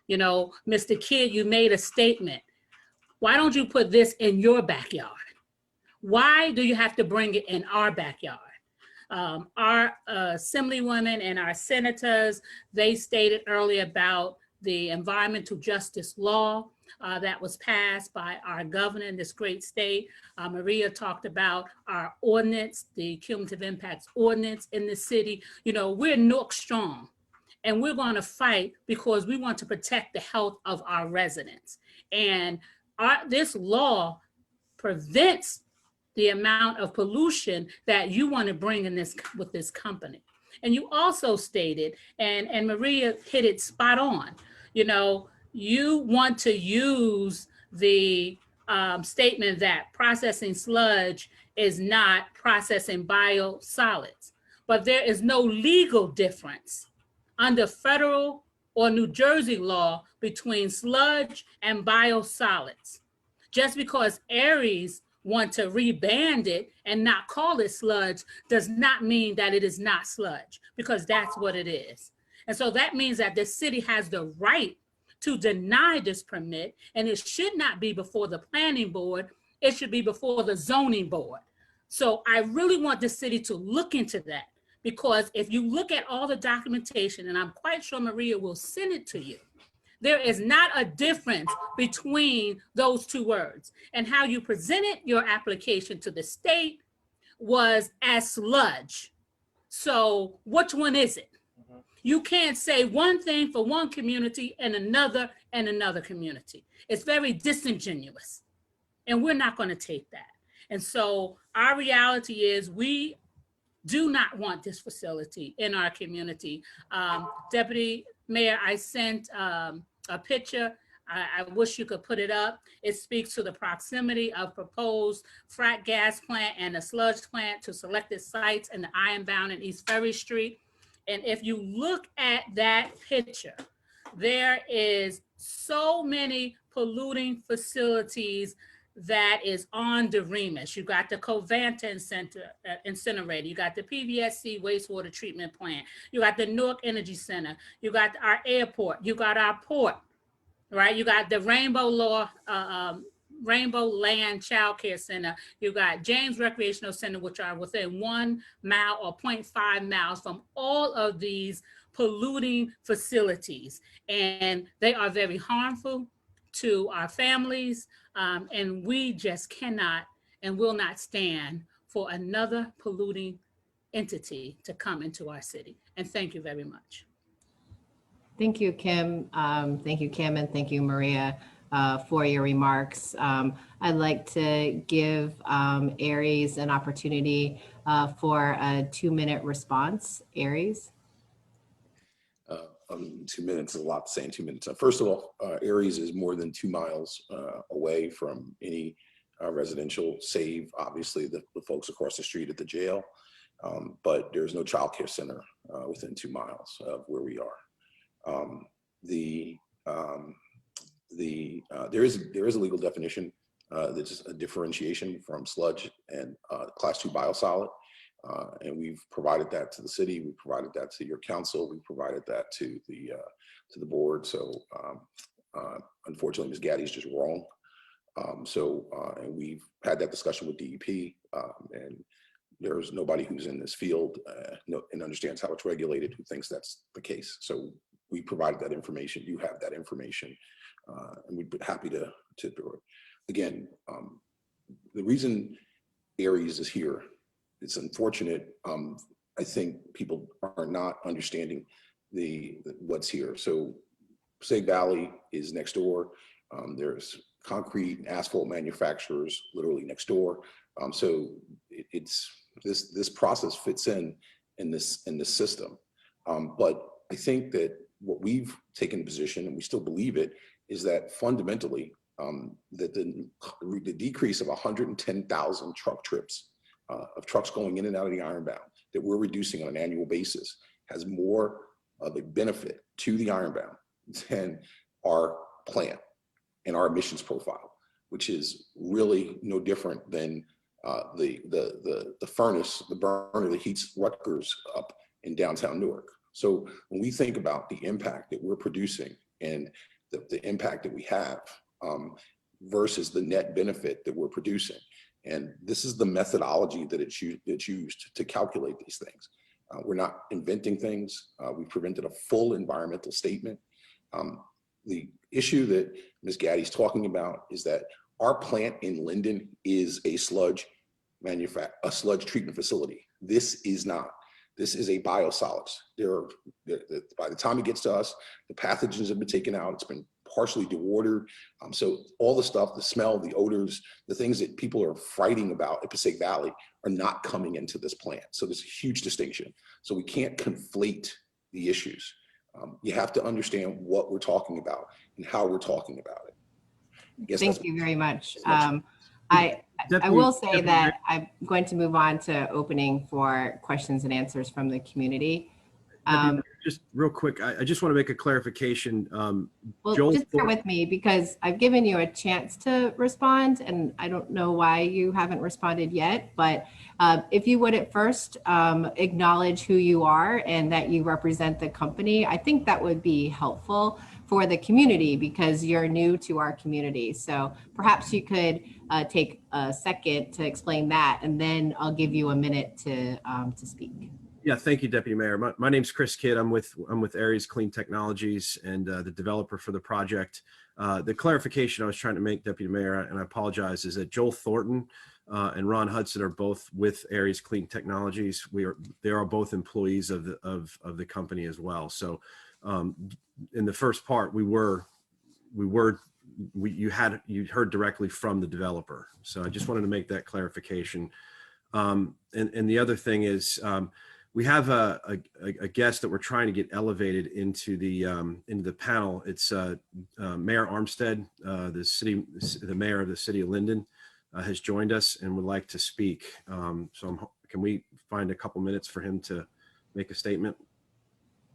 You know, Mr. Kidd, you made a statement. Why don't you put this in your backyard? Why do you have to bring it in our backyard? Our assemblywomen and our senators, they stated earlier about the environmental justice law that was passed by our governor in this great state. Maria talked about our ordinance, the cumulative impacts ordinance in the city. You know, we're Newark strong, and we're going to fight because we want to protect the health of our residents. And this law prevents the amount of pollution that you want to bring in this with this company. And you also stated, and Maria hit it spot on, you know, you want to use the statement that processing sludge is not processing biosolids, but there is no legal difference under federal or New Jersey law between sludge and biosolids. Just because Aries want to reband it and not call it sludge does not mean that it is not sludge, because that's what it is. And so that means that the city has the right to deny this permit, and it should not be before the planning board, it should be before the zoning board. So I really want the city to look into that, because if you look at all the documentation, and I'm quite sure Maria will send it to you, there is not a difference between those two words. And how you presented your application to the state was as sludge. So which one is it? You can't say one thing for one community and another community. It's very disingenuous, and we're not going to take that. And so our reality is we do not want this facility in our community. Deputy Mayor, I sent a picture. I wish you could put it up. It speaks to the proximity of proposed frac gas plant and a sludge plant to selected sites in the Ironbound and East Ferry Street. And if you look at that picture, there is so many polluting facilities that is on the Remus. You got the Covanta incinerator, you got the PVSC wastewater treatment plant, you got the Newark Energy Center, you got our airport, you got our port, right? You got the Rainbow Law Rainbow Land Child Care Center. You got James Recreational Center, which are within 1 mile or 0.5 miles from all of these polluting facilities. And they are very harmful to our families. And we just cannot and will not stand for another polluting entity to come into our city. And thank you very much. Thank you, Kim. Thank you, Kim, and thank you, Maria, for your remarks. I'd like to give Aries an opportunity for a 2-minute response. Aries. 2 minutes is a lot to say in 2 minutes. First of all, Aries is more than 2 miles away from any residential, save obviously the folks across the street at the jail. But there's no child care center within 2 miles of where we are. There is a legal definition that's a differentiation from sludge and class 2 biosolid, and we've provided that to the city. We provided that to your council. We provided that to the board. So unfortunately, Ms. Gaddy's just wrong. And we've had that discussion with DEP, and there's nobody who's in this field and understands how it's regulated who thinks that's the case. So we provided that information. You have that information, and we'd be happy to do it. Again, the reason Aries is here, it's unfortunate. I think people are not understanding what's here. So Passaic Valley is next door. There's concrete and asphalt manufacturers literally next door. So it's this process fits in this system. But I think that what we've taken position, and we still believe it, is that fundamentally that the decrease of 110,000 truck trips of trucks going in and out of the Ironbound that we're reducing on an annual basis has more of a benefit to the Ironbound than our plant and our emissions profile, which is really no different than the furnace, the burner that heats Rutgers up in downtown Newark. So when we think about the impact that we're producing and the impact that we have versus the net benefit that we're producing, and this is the methodology that it's used to calculate these things. We're not inventing things. We presented a full environmental statement. The issue that Ms. Gaddy's talking about is that our plant in Linden is a sludge treatment facility. This is not. This is a biosolids. By the time it gets to us, the pathogens have been taken out. It's been partially dewatered. So all the stuff, the smell, the odors, the things that people are fighting about at Passaic Valley are not coming into this plant. So there's a huge distinction. So we can't conflate the issues. You have to understand what we're talking about and how we're talking about it. Thank you very much. I will say that I'm going to move on to opening for questions and answers from the community. Just real quick, I just want to make a clarification. Well, just bear with me because I've given you a chance to respond, and I don't know why you haven't responded yet. But if you would at first acknowledge who you are and that you represent the company, I think that would be helpful for the community because you're new to our community. So perhaps you could take a second to explain that, and then I'll give you a minute to speak. Yeah, thank you, Deputy Mayor. My name's Chris Kidd. I'm with Aries Clean Technologies and the developer for the project. The clarification I was trying to make, Deputy Mayor, and I apologize, is that Joel Thornton and Ron Hudson are both with Aries Clean Technologies. They are both employees of the company as well. So in the first part, you heard directly from the developer. So I just wanted to make that clarification. And the other thing is, we have a guest that we're trying to get elevated into the panel. It's Mayor Armstead, the mayor of the city of Linden, has joined us and would like to speak. So can we find a couple minutes for him to make a statement?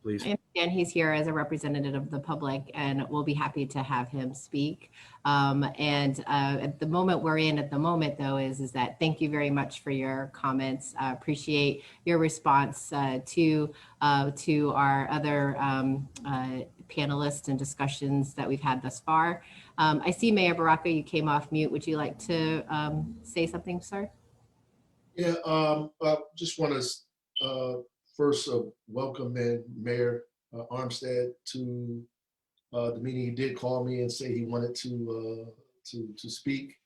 please. I understand he's here as a representative of the public, and we'll be happy to have him speak. At the moment we're in at the moment, though, is that thank you very much for your comments. Appreciate your response to our other panelists and discussions that we've had thus far. I see Mayor Baraka, you came off mute. Would you like to say something, sir? Yeah, I just want to first welcome Mayor Armstead to the meeting. He did call me and say he wanted to speak.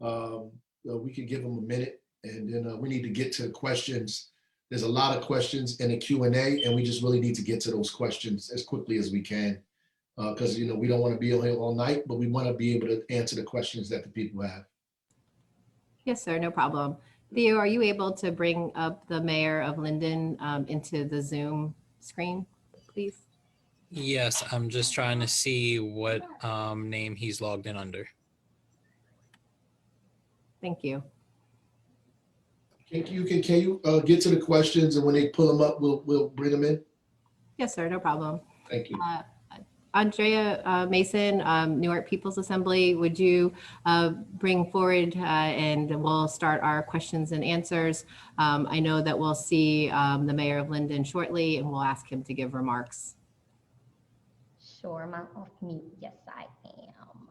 We could give him a minute, and then we need to get to questions. There's a lot of questions in the Q&A, and we just really need to get to those questions as quickly as we can, because we don't want to be on here all night, but we want to be able to answer the questions that the people have. Yes, sir, no problem. Theo, are you able to bring up the mayor of Linden into the Zoom screen, please? Yes, I'm just trying to see what name he's logged in under. Thank you. Can you get to the questions, and when they pull them up, we'll bring them in? Yes, sir, no problem. Thank you. Andrea Mason, Newark People's Assembly, would you bring forward and we'll start our questions and answers. I know that we'll see the mayor of Linden shortly, and we'll ask him to give remarks. Sure, am I off mute? Yes, I am.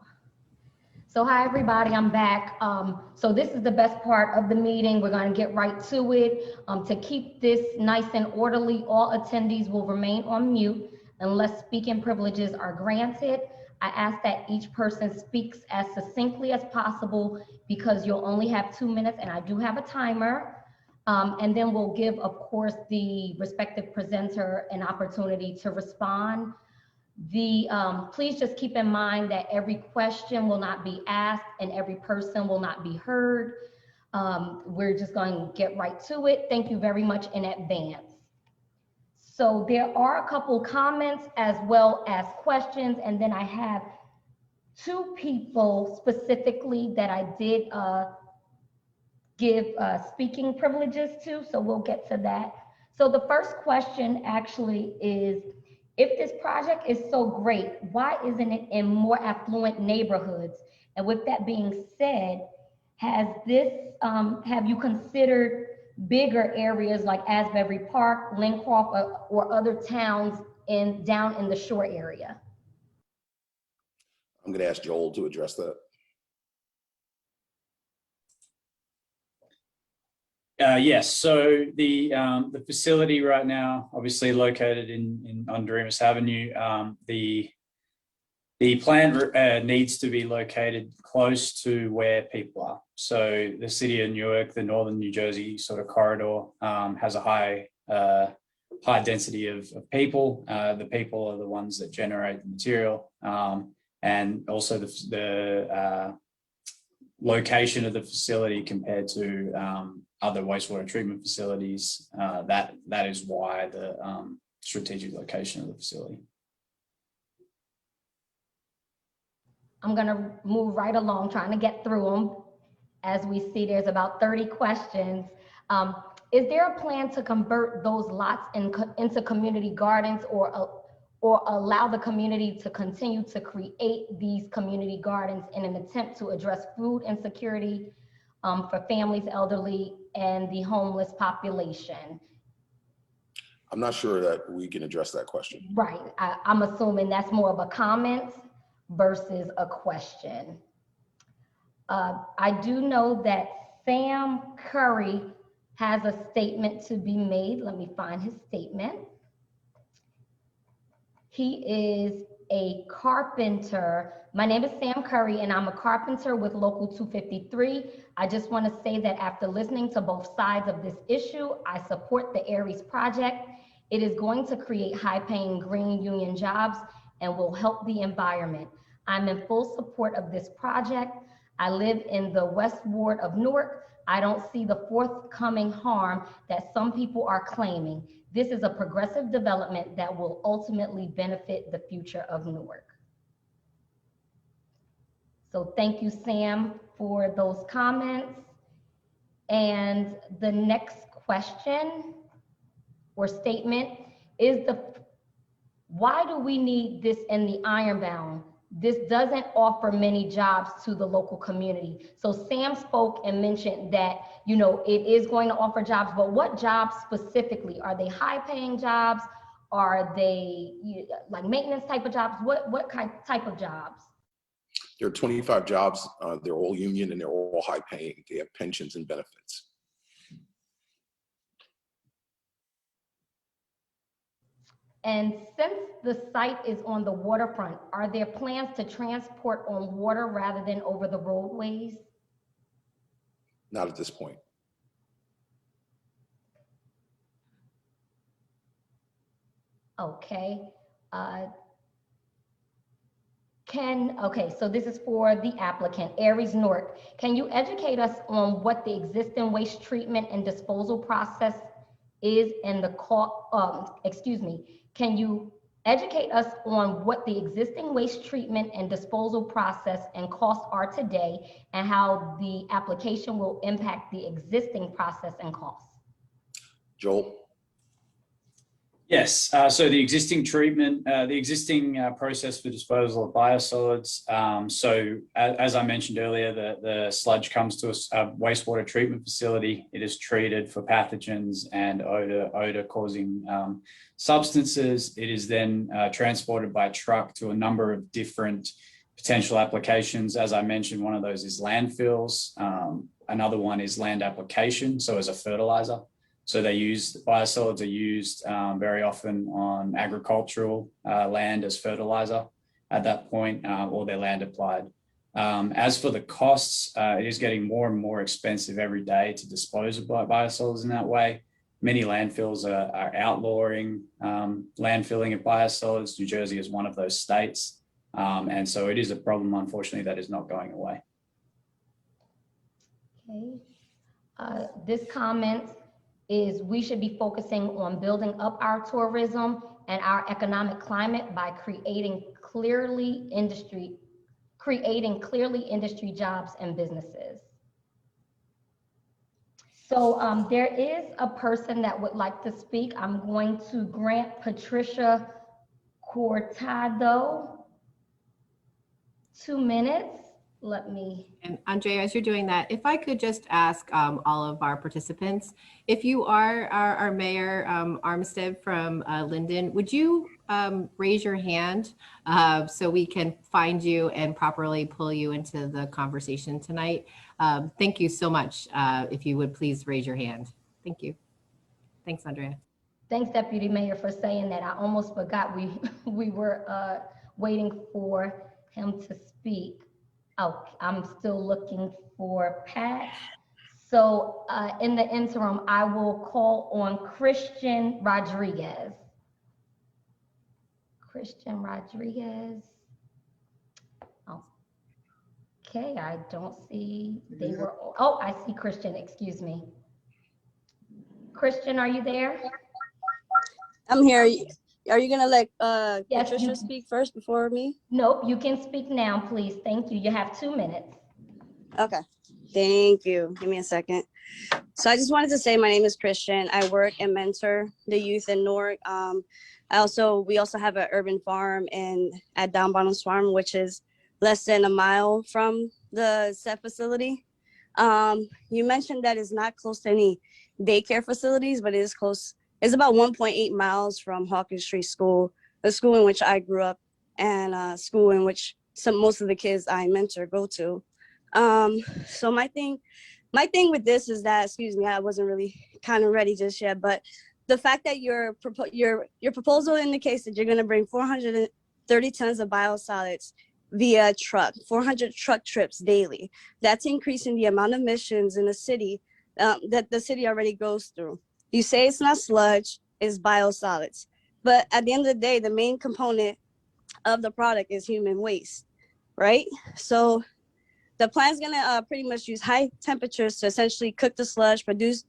So hi, everybody, I'm back. So this is the best part of the meeting. We're going to get right to it. To keep this nice and orderly, all attendees will remain on mute unless speaking privileges are granted. I ask that each person speaks as succinctly as possible because you'll only have 2 minutes, and I do have a timer. And then we'll give, of course, the respective presenter an opportunity to respond. Please just keep in mind that every question will not be asked and every person will not be heard. We're just going to get right to it. Thank you very much in advance. So there are a couple comments as well as questions, and then I have 2 people specifically that I did give speaking privileges to, so we'll get to that. So the first question actually is, if this project is so great, why isn't it in more affluent neighborhoods? And with that being said, have you considered bigger areas like Asbury Park, Lincroft, or other towns down in the shore area? I'm going to ask Joel to address that. Yes, so the facility right now, obviously located on Dreamus Avenue, the plant needs to be located close to where people are. So the city of Newark, the northern New Jersey sort of corridor, has a high density of people. The people are the ones that generate the material, and also the location of the facility compared to other wastewater treatment facilities. That is why the strategic location of the facility. I'm gonna move right along, trying to get through them. As we see, there's about 30 questions. Is there a plan to convert those lots into community gardens, or allow the community to continue to create these community gardens in an attempt to address food insecurity for families, elderly, and the homeless population? I'm not sure that we can address that question. Right, I'm assuming that's more of a comment versus a question. I do know that Sam Curry has a statement to be made. Let me find his statement. He is a carpenter. My name is Sam Curry, and I'm a carpenter with Local 253. I just want to say that after listening to both sides of this issue, I support the Aries project. It is going to create high-paying green union jobs and will help the environment. I'm in full support of this project. I live in the West Ward of Newark. I don't see the forthcoming harm that some people are claiming. This is a progressive development that will ultimately benefit the future of Newark. So thank you, Sam, for those comments. And the next question or statement is, Why do we need this in the Ironbound? This doesn't offer many jobs to the local community. So Sam spoke and mentioned that, you know, it is going to offer jobs, but what jobs specifically? Are they high paying jobs? Are they like maintenance type of jobs? What type of jobs? There are 25 jobs. They're all union and they're all high paying. They have pensions and benefits. And since the site is on the waterfront, are there plans to transport on water rather than over the roadways? Not at this point. Okay. Okay, so this is for the applicant, Aries Newark. Can you educate us on what the existing waste treatment and disposal process is and the can you educate us on what the existing waste treatment and disposal process and costs are today and how the application will impact the existing process and costs? Joel? Yes, so the existing treatment, the existing process for disposal of biosolids. So as I mentioned earlier, the sludge comes to a wastewater treatment facility. It is treated for pathogens and odor causing substances. It is then transported by truck to a number of different potential applications. As I mentioned, one of those is landfills. Another one is land application, so as a fertilizer. So biosolids are used very often on agricultural land as fertilizer at that point, or they're land applied. As for the costs, it is getting more and more expensive every day to dispose of biosolids in that way. Many landfills are outlawing landfilling of biosolids. New Jersey is one of those states. And so it is a problem, unfortunately, that is not going away. Okay. This comment is we should be focusing on building up our tourism and our economic climate by creating clearly industry jobs and businesses. So there is a person that would like to speak. I'm going to grant Patricia Cortado 2 minutes. And Andrea, as you're doing that, if I could just ask all of our participants, if you are our Mayor Armstead from Linden, would you raise your hand so we can find you and properly pull you into the conversation tonight? Thank you so much. If you would please raise your hand. Thank you. Thanks, Andrea. Thanks, Deputy Mayor, for saying that. I almost forgot we were waiting for him to speak. Oh, I'm still looking for Pat. So in the interim, I will call on Christian Rodriguez. Christian Rodriguez. Okay, I don't see, oh, I see Christian, excuse me. Christian, are you there? I'm here. Are you gonna let Yes, Patricia speak first before me? Nope, you can speak now, please. Thank you. You have 2 minutes. Okay, thank you. Give me a second. So I just wanted to say my name is Christian. I work and mentor the youth in Newark. We also have an urban farm at Down Bottoms Farm, which is less than a mile from the set facility. You mentioned that it's not close to any daycare facilities, but it is close. It's about 1.8 miles from Hawkins Street School, the school in which I grew up, and a school in which most of the kids I mentor go to. So my thing with this is that, excuse me, I wasn't really kind of ready just yet, but the fact that your proposal indicates that you're going to bring 430 tons of biosolids via truck, 400 truck trips daily. That's increasing the amount of emissions in the city that the city already goes through. You say it's not sludge, it's biosolids. But at the end of the day, the main component of the product is human waste, right? So the plant's gonna pretty much use high temperatures to essentially cook the sludge, produce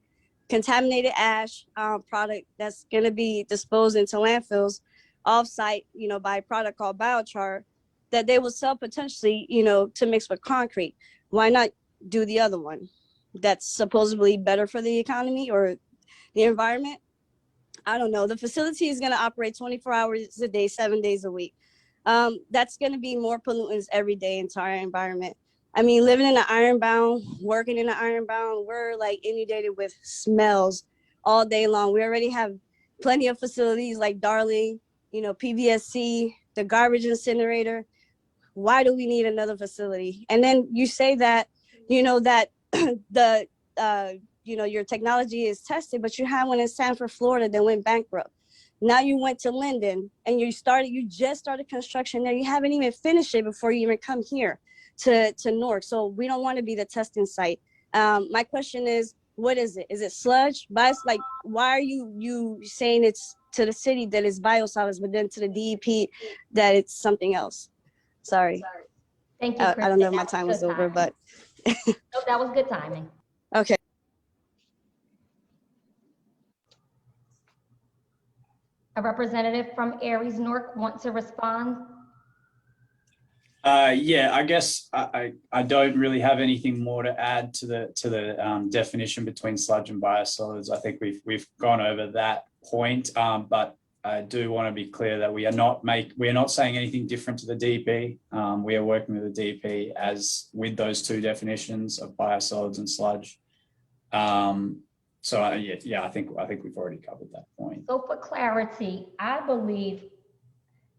contaminated ash product that's gonna be disposed into landfills off-site, by a product called biochar that they will sell potentially, to mix with concrete. Why not do the other one that's supposedly better for the economy or the environment? I don't know, the facility is going to operate 24 hours a day, 7 days a week. That's going to be more pollutants every day into our environment. I mean, living in the Ironbound, working in the Ironbound, we're like inundated with smells all day long. We already have plenty of facilities like Darling, you know, PVSC, the garbage incinerator. Why do we need another facility? And then you say that, you know, that the, you know, your technology is tested, but you had one in Sanford, Florida that went bankrupt. Now you went to Linden and you just started construction there. You haven't even finished it before you even come here to Newark. So we don't want to be the testing site. My question is, what is it? Is it sludge? Like, why are you saying it's to the city that it's biosolids, but then to the DEP that it's something else? Sorry. Thank you, I Kristen. don't know if my That time was was good over, timing. but Nope, that was good timing. okay. A representative from Aries Newark want to respond? Yeah, I guess I don't really have anything more to add to the definition between sludge and biosolids. I think we've gone over that point, but I do want to be clear that we are not saying anything different to the DEP. We are working with the DEP as with those two definitions of biosolids and sludge. So yeah, I think we've already covered that point. So for clarity, I believe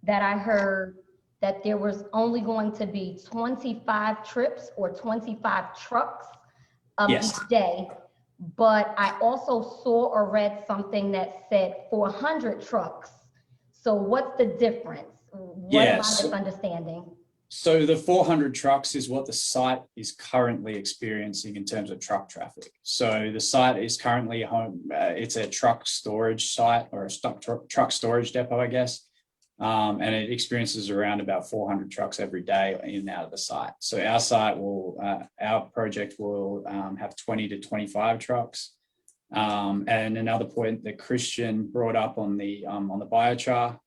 that I heard that there was only going to be 25 trips or 25 trucks Yes. each day. But I also saw or read something that said 400 trucks. So what's the difference? What am I misunderstanding? So the 400 trucks is what the site is currently experiencing in terms of truck traffic. So the site is currently home. It's a truck storage site or a truck storage depot, I guess. And it experiences around about 400 trucks every day in and out of the site. So our site our project will have 20 to 25 trucks. And another point that Christian brought up on the biochar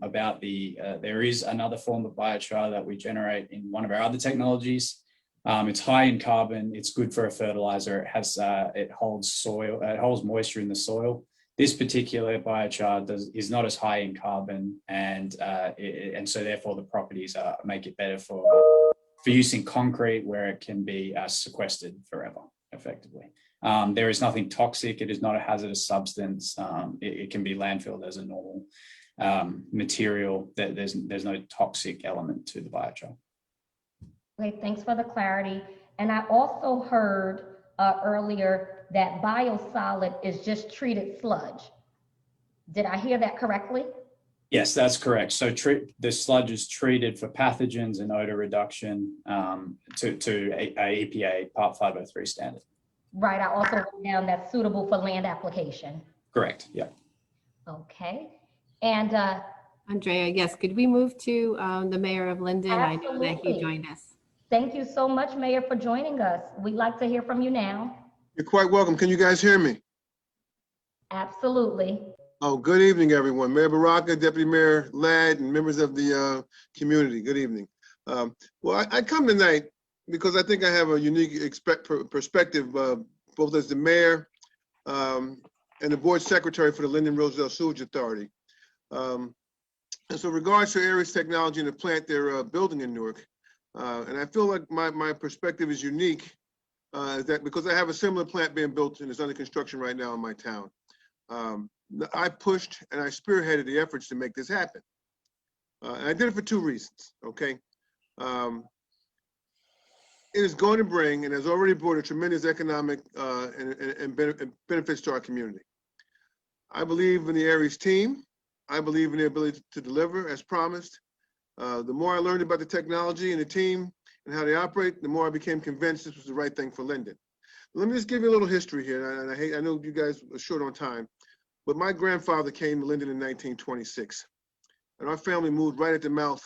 about there is another form of biochar that we generate in one of our other technologies. It's high in carbon. It's good for a fertilizer. It holds moisture in the soil. This particular biochar is not as high in carbon, and so therefore the properties make it better for use in concrete, where it can be sequestered forever, effectively. There is nothing toxic. It is not a hazardous substance. It can be landfilled as a normal material. There's no toxic element to the biochar. Okay, thanks for the clarity. And I also heard earlier that biosolid is just treated sludge. Did I hear that correctly? Yes, that's correct. So the sludge is treated for pathogens and odor reduction to a EPA Part 503 standard. Right, I also wrote down that's suitable for land application. Correct, yeah. Okay, and Andrea, yes, could we move to the mayor of Linden? Absolutely. I know that he joined us. Thank you so much, Mayor, for joining us. We'd like to hear from you now. You're quite welcome. Can you guys hear me? Absolutely. Oh, good evening, everyone. Mayor Baraka, Deputy Mayor Ladd, and members of the community. Good evening. Well, I come tonight because I think I have a unique perspective, both as the mayor and the board secretary for the Linden Rosedale Sewage Authority. And so, regards to Aries Technology and the plant they're building in Newark, and I feel like my perspective is unique, is that because I have a similar plant being built and is under construction right now in my town. I pushed and I spearheaded the efforts to make this happen. And I did it for two reasons, okay? It is going to bring, and has already brought, a tremendous economic and benefits to our community. I believe in the Aries team. I believe in their ability to deliver as promised. The more I learned about the technology and the team and how they operate, the more I became convinced this was the right thing for Linden. Let me just give you a little history here. And I know you guys are short on time, but my grandfather came to Linden in 1926, and our family moved right at the mouth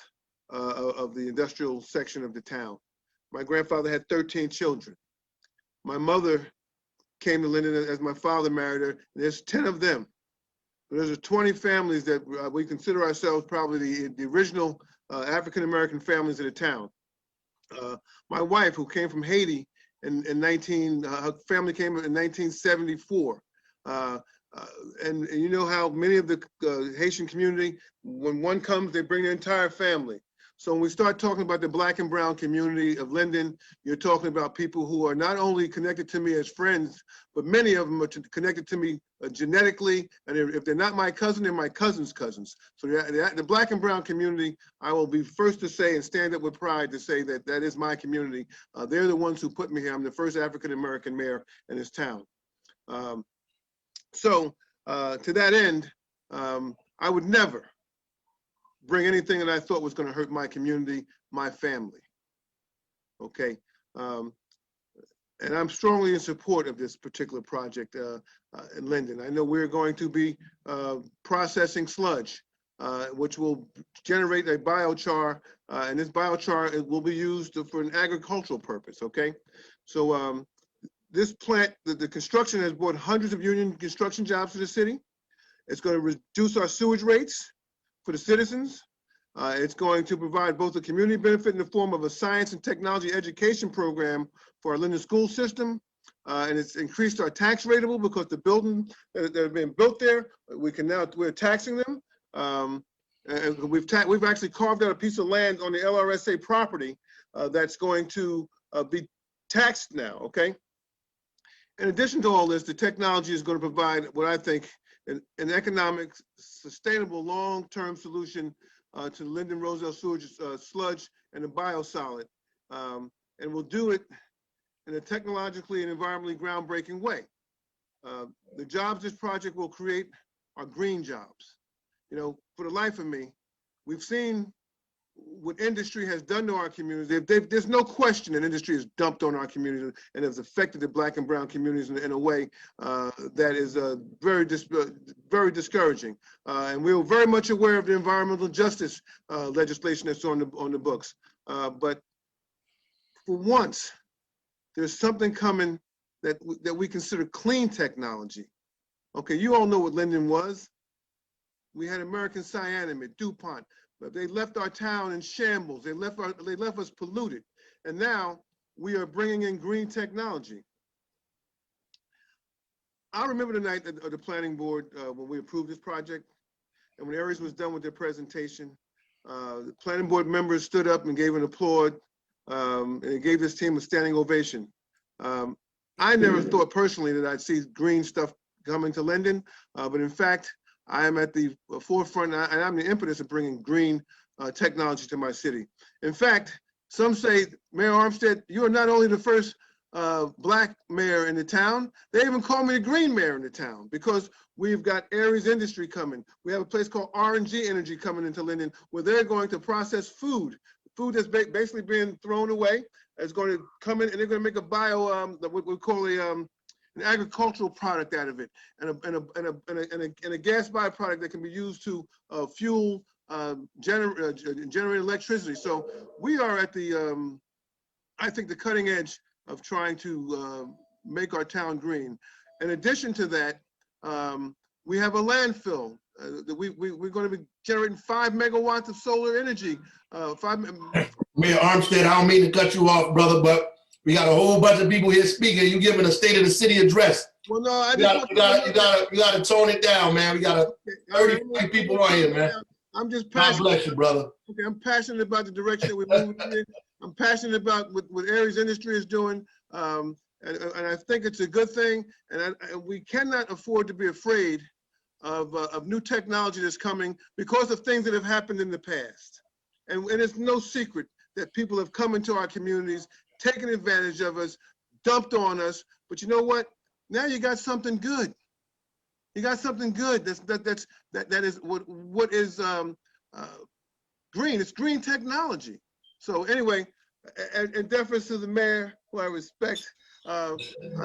of the industrial section of the town. My grandfather had 13 children. My mother came to Linden as my father married her, and there's 10 of them. There's 20 families that we consider ourselves probably the original African-American families of the town. My wife, who came from Haiti her family came in 1974. And you know how many of the Haitian community, when one comes, they bring their entire family. So when we start talking about the Black and brown community of Linden, you're talking about people who are not only connected to me as friends, but many of them are connected to me genetically. And if they're not my cousin, they're my cousin's cousins. So the Black and brown community, I will be first to say and stand up with pride to say that that is my community. They're the ones who put me here. I'm the first African-American mayor in this town. So to that end, I would never bring anything that I thought was going to hurt my community, my family. Okay. And I'm strongly in support of this particular project in Linden. I know we're going to be processing sludge, which will generate a biochar, and this biochar it will be used for an agricultural purpose. Okay. So this plant, the construction has brought hundreds of union construction jobs to the city. It's going to reduce our sewage rates for the citizens. It's going to provide both a community benefit in the form of a science and technology education program for our Linden school system. And it's increased our tax rateable because the buildings that have been built there, we're taxing them. And we've actually carved out a piece of land on the LRSA property that's going to be taxed now, okay? In addition to all this, the technology is going to provide what I think an economic, sustainable, long-term solution to the Linden Roselle sewage sludge and the biosolid. And we'll do it in a technologically and environmentally groundbreaking way. The jobs this project will create are green jobs. You know, for the life of me, we've seen what industry has done to our communities. There's no question that industry has dumped on our communities and has affected the Black and brown communities in a way that is very discouraging. And we're very much aware of the environmental justice legislation that's on the books. But for once, there's something coming that we consider clean technology. Okay, you all know what Linden was. We had American Cyanamid, DuPont. But they left our town in shambles. They left us polluted. And now we are bringing in green technology. I remember the night of the planning board when we approved this project, and when Aries was done with their presentation, the planning board members stood up and gave an applaud, and it gave this team a standing ovation. I never thought personally that I'd see green stuff coming to Linden, but in fact, I am at the forefront, and I'm the impetus of bringing green technology to my city. In fact, some say, Mayor Armstead, you are not only the first Black mayor in the town, they even call me the green mayor in the town because we've got Aries industry coming. We have a place called R&G Energy coming into Linden where they're going to process food that's basically being thrown away. It's going to come in and they're going to make a what we call an agricultural product out of it, and a gas byproduct that can be used to fuel generate electricity. So we are at the I think the cutting edge of trying to make our town green. In addition to that, we have a landfill. We're going to be generating 5 megawatts of solar energy. Mayor Armstead, I don't mean to cut you off, brother, but we got a whole bunch of people here speaking. You giving a State of the City address. Well, no, you gotta tone it down, man. We got 30 people on here, man. I'm just passionate. God bless you, brother. Okay, I'm passionate about the direction that we're moving in. I'm passionate about what Aries Industry is doing, and I think it's a good thing. And we cannot afford to be afraid of new technology that's coming because of things that have happened in the past. And it's no secret that people have come into our communities, taken advantage of us, dumped on us. But you know what? Now you got something good. You got something good that is what is green. It's green technology. So anyway, in deference to the mayor, who I respect, I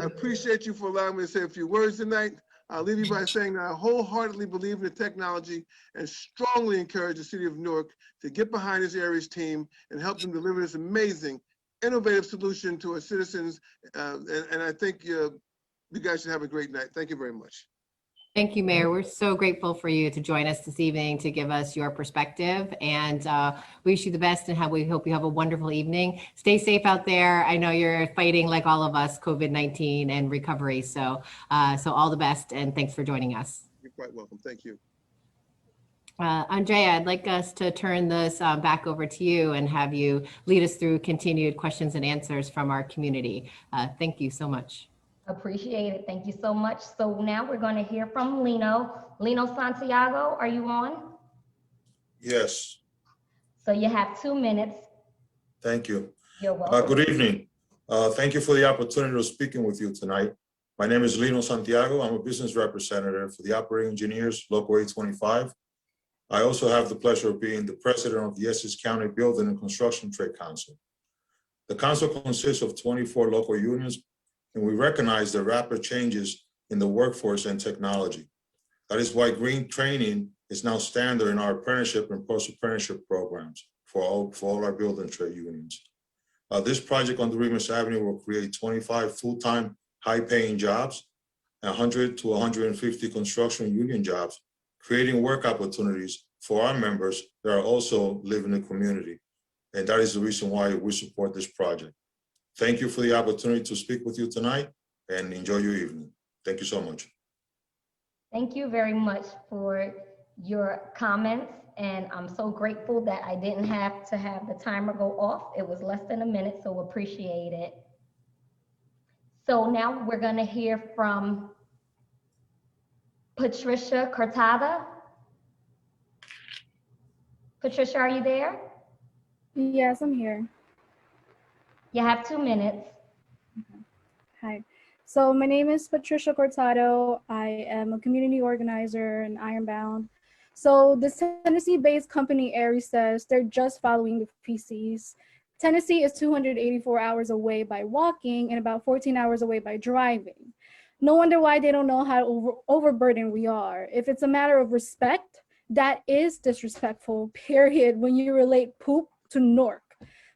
appreciate you for allowing me to say a few words tonight. I'll leave you by saying that I wholeheartedly believe in the technology and strongly encourage the city of Newark to get behind this Aries team and help them deliver this amazing, innovative solution to our citizens. And I think you guys should have a great night. Thank you very much. Thank you, Mayor. We're so grateful for you to join us this evening to give us your perspective, and we wish you the best and we hope you have a wonderful evening. Stay safe out there. I know you're fighting, like all of us, COVID-19 and recovery. So all the best, and thanks for joining us. You're quite welcome. Thank you. Andrea, I'd like us to turn this back over to you and have you lead us through continued questions and answers from our community. Thank you so much. Appreciate it. Thank you so much. So now we're going to hear from Lino. Lino Santiago, are you on? Yes, So you have 2 minutes. thank you. You're welcome. Good evening. Thank you for the opportunity of speaking with you tonight. My name is Lino Santiago. I'm a business representative for the Operating Engineers, Local 825. I also have the pleasure of being the president of the Essex County Building and Construction Trade Council. The council consists of 24 local unions, and we recognize the rapid changes in the workforce and technology. That is why green training is now standard in our apprenticeship and post-apprenticeship programs for all our building trade unions. This project on the Remus Avenue will create 25 full-time, high-paying jobs, 100 to 150 construction union jobs, creating work opportunities for our members that are also live in the community. And that is the reason why we support this project. Thank you for the opportunity to speak with you tonight, and enjoy your evening. Thank you so much. Thank you very much for your comments. And I'm so grateful that I didn't have to have the timer go off. It was less than a minute, so appreciate it. So now we're going to hear from Patricia Cortado. Patricia, are you there? Yes, I'm here. You have 2 minutes. Okay. Hi. So my name is Patricia Cortado. I am a community organizer in Ironbound. So this Tennessee-based company, Aries, says they're just following the feces. Tennessee is 284 hours away by walking and about 14 hours away by driving. No wonder why they don't know how overburdened we are. If it's a matter of respect, that is disrespectful, period, when you relate poop to Newark.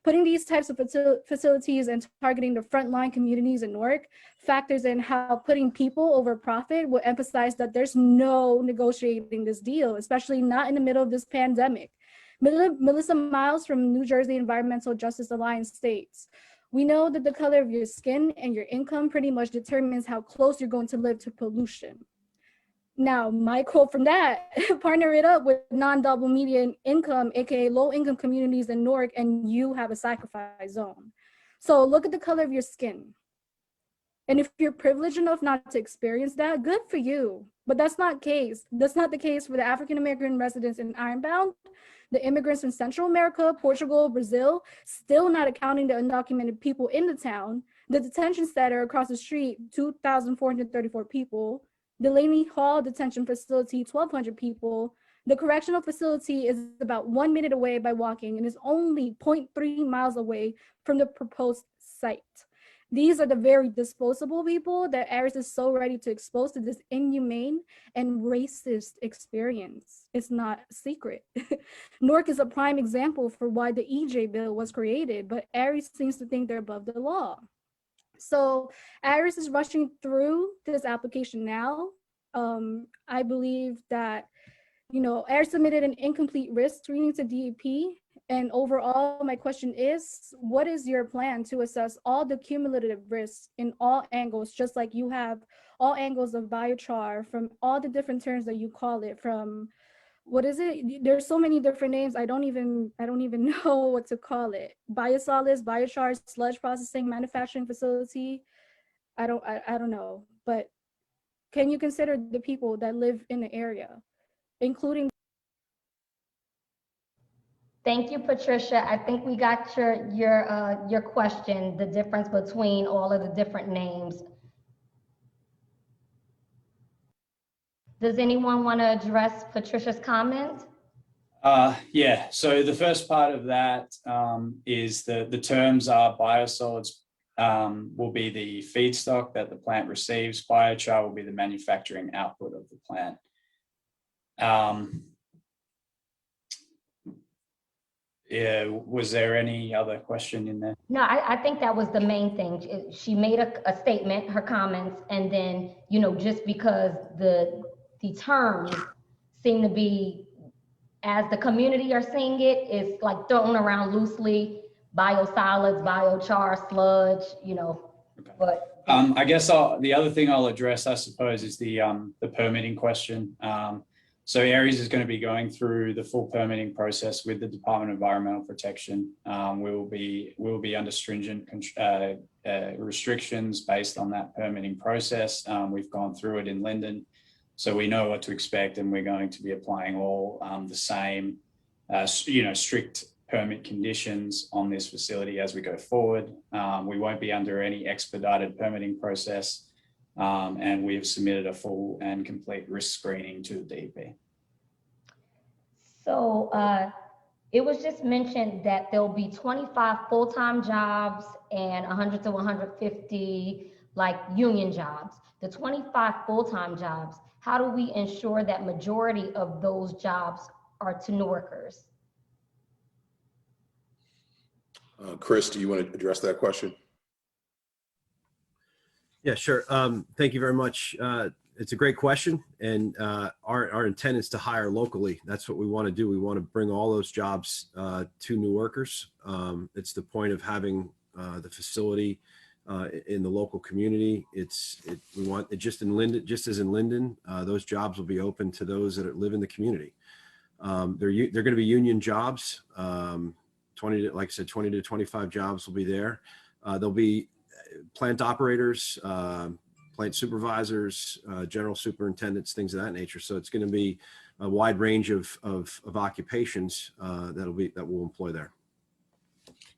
Putting these types of facilities and targeting the frontline communities in Newark factors in how putting people over profit will emphasize that there's no negotiating this deal, especially not in the middle of this pandemic. Melissa Miles from New Jersey Environmental Justice Alliance states, "We know that the color of your skin and your income pretty much determines how close you're going to live to pollution." Now, my quote from that, partner it up with non-double median income, AKA low income communities in Newark, and you have a sacrifice zone. So look at the color of your skin. And if you're privileged enough not to experience that, good for you. But that's not the case. That's not the case for the African-American residents in Ironbound, the immigrants from Central America, Portugal, Brazil, still not accounting the undocumented people in the town, the detention center across the street, 2,434 people, Delaney Hall Detention Facility, 1,200 people. The correctional facility is about 1 minute away by walking and is only 0.3 miles away from the proposed site. These are the very disposable people that Aries is so ready to expose to this inhumane and racist experience. It's not a secret. Newark is a prime example for why the EJ bill was created, but Aries seems to think they're above the law. So Aries is rushing through this application now. I believe that, Aries submitted an incomplete risk screening to DEP. And overall, my question is, what is your plan to assess all the cumulative risks in all angles, just like you have all angles of biochar from all the different terms that you call it, from what is it? There's so many different names. I don't even know what to call it. Biosolids, biochar, sludge processing, manufacturing facility. I don't know. But can you consider the people that live in the area, including? Thank you, Patricia. I think we got your question, the difference between all of the different names. Does anyone want to address Patricia's comment? Yeah, so the first part of that is the terms are biosolids will be the feedstock that the plant receives. Biochar will be the manufacturing output of the plant. Yeah, was there any other question in there? No, I think that was the main thing. She made a statement, her comments, and then, just because the the terms seem to be, as the community are seeing it, is like thrown around loosely, biosolids, biochar, sludge, you know, but. I guess the other thing I'll address, I suppose, is the permitting question. So Aries is going to be going through the full permitting process with the Department of Environmental Protection. We will be under stringent restrictions based on that permitting process. We've gone through it in Linden, so we know what to expect, and we're going to be applying all the same, strict permit conditions on this facility as we go forward. We won't be under any expedited permitting process, and we have submitted a full and complete risk screening to the DEP. So it was just mentioned that there'll be 25 full-time jobs and 100 to 150 like union jobs. The 25 full-time jobs, how do we ensure that majority of those jobs are to Newarkers? Chris, do you want to address that question? Yeah, sure. Thank you very much. It's a great question, and our intent is to hire locally. That's what we want to do. We want to bring all those jobs to Newarkers. It's the point of having the facility in the local community. We want it just in Linden, just as in Linden. Those jobs will be open to those that live in the community. They're going to be union jobs. 20 to 25 jobs will be there. There'll be plant operators, plant supervisors, general superintendents, things of that nature. So it's going to be a wide range of occupations that we'll employ there.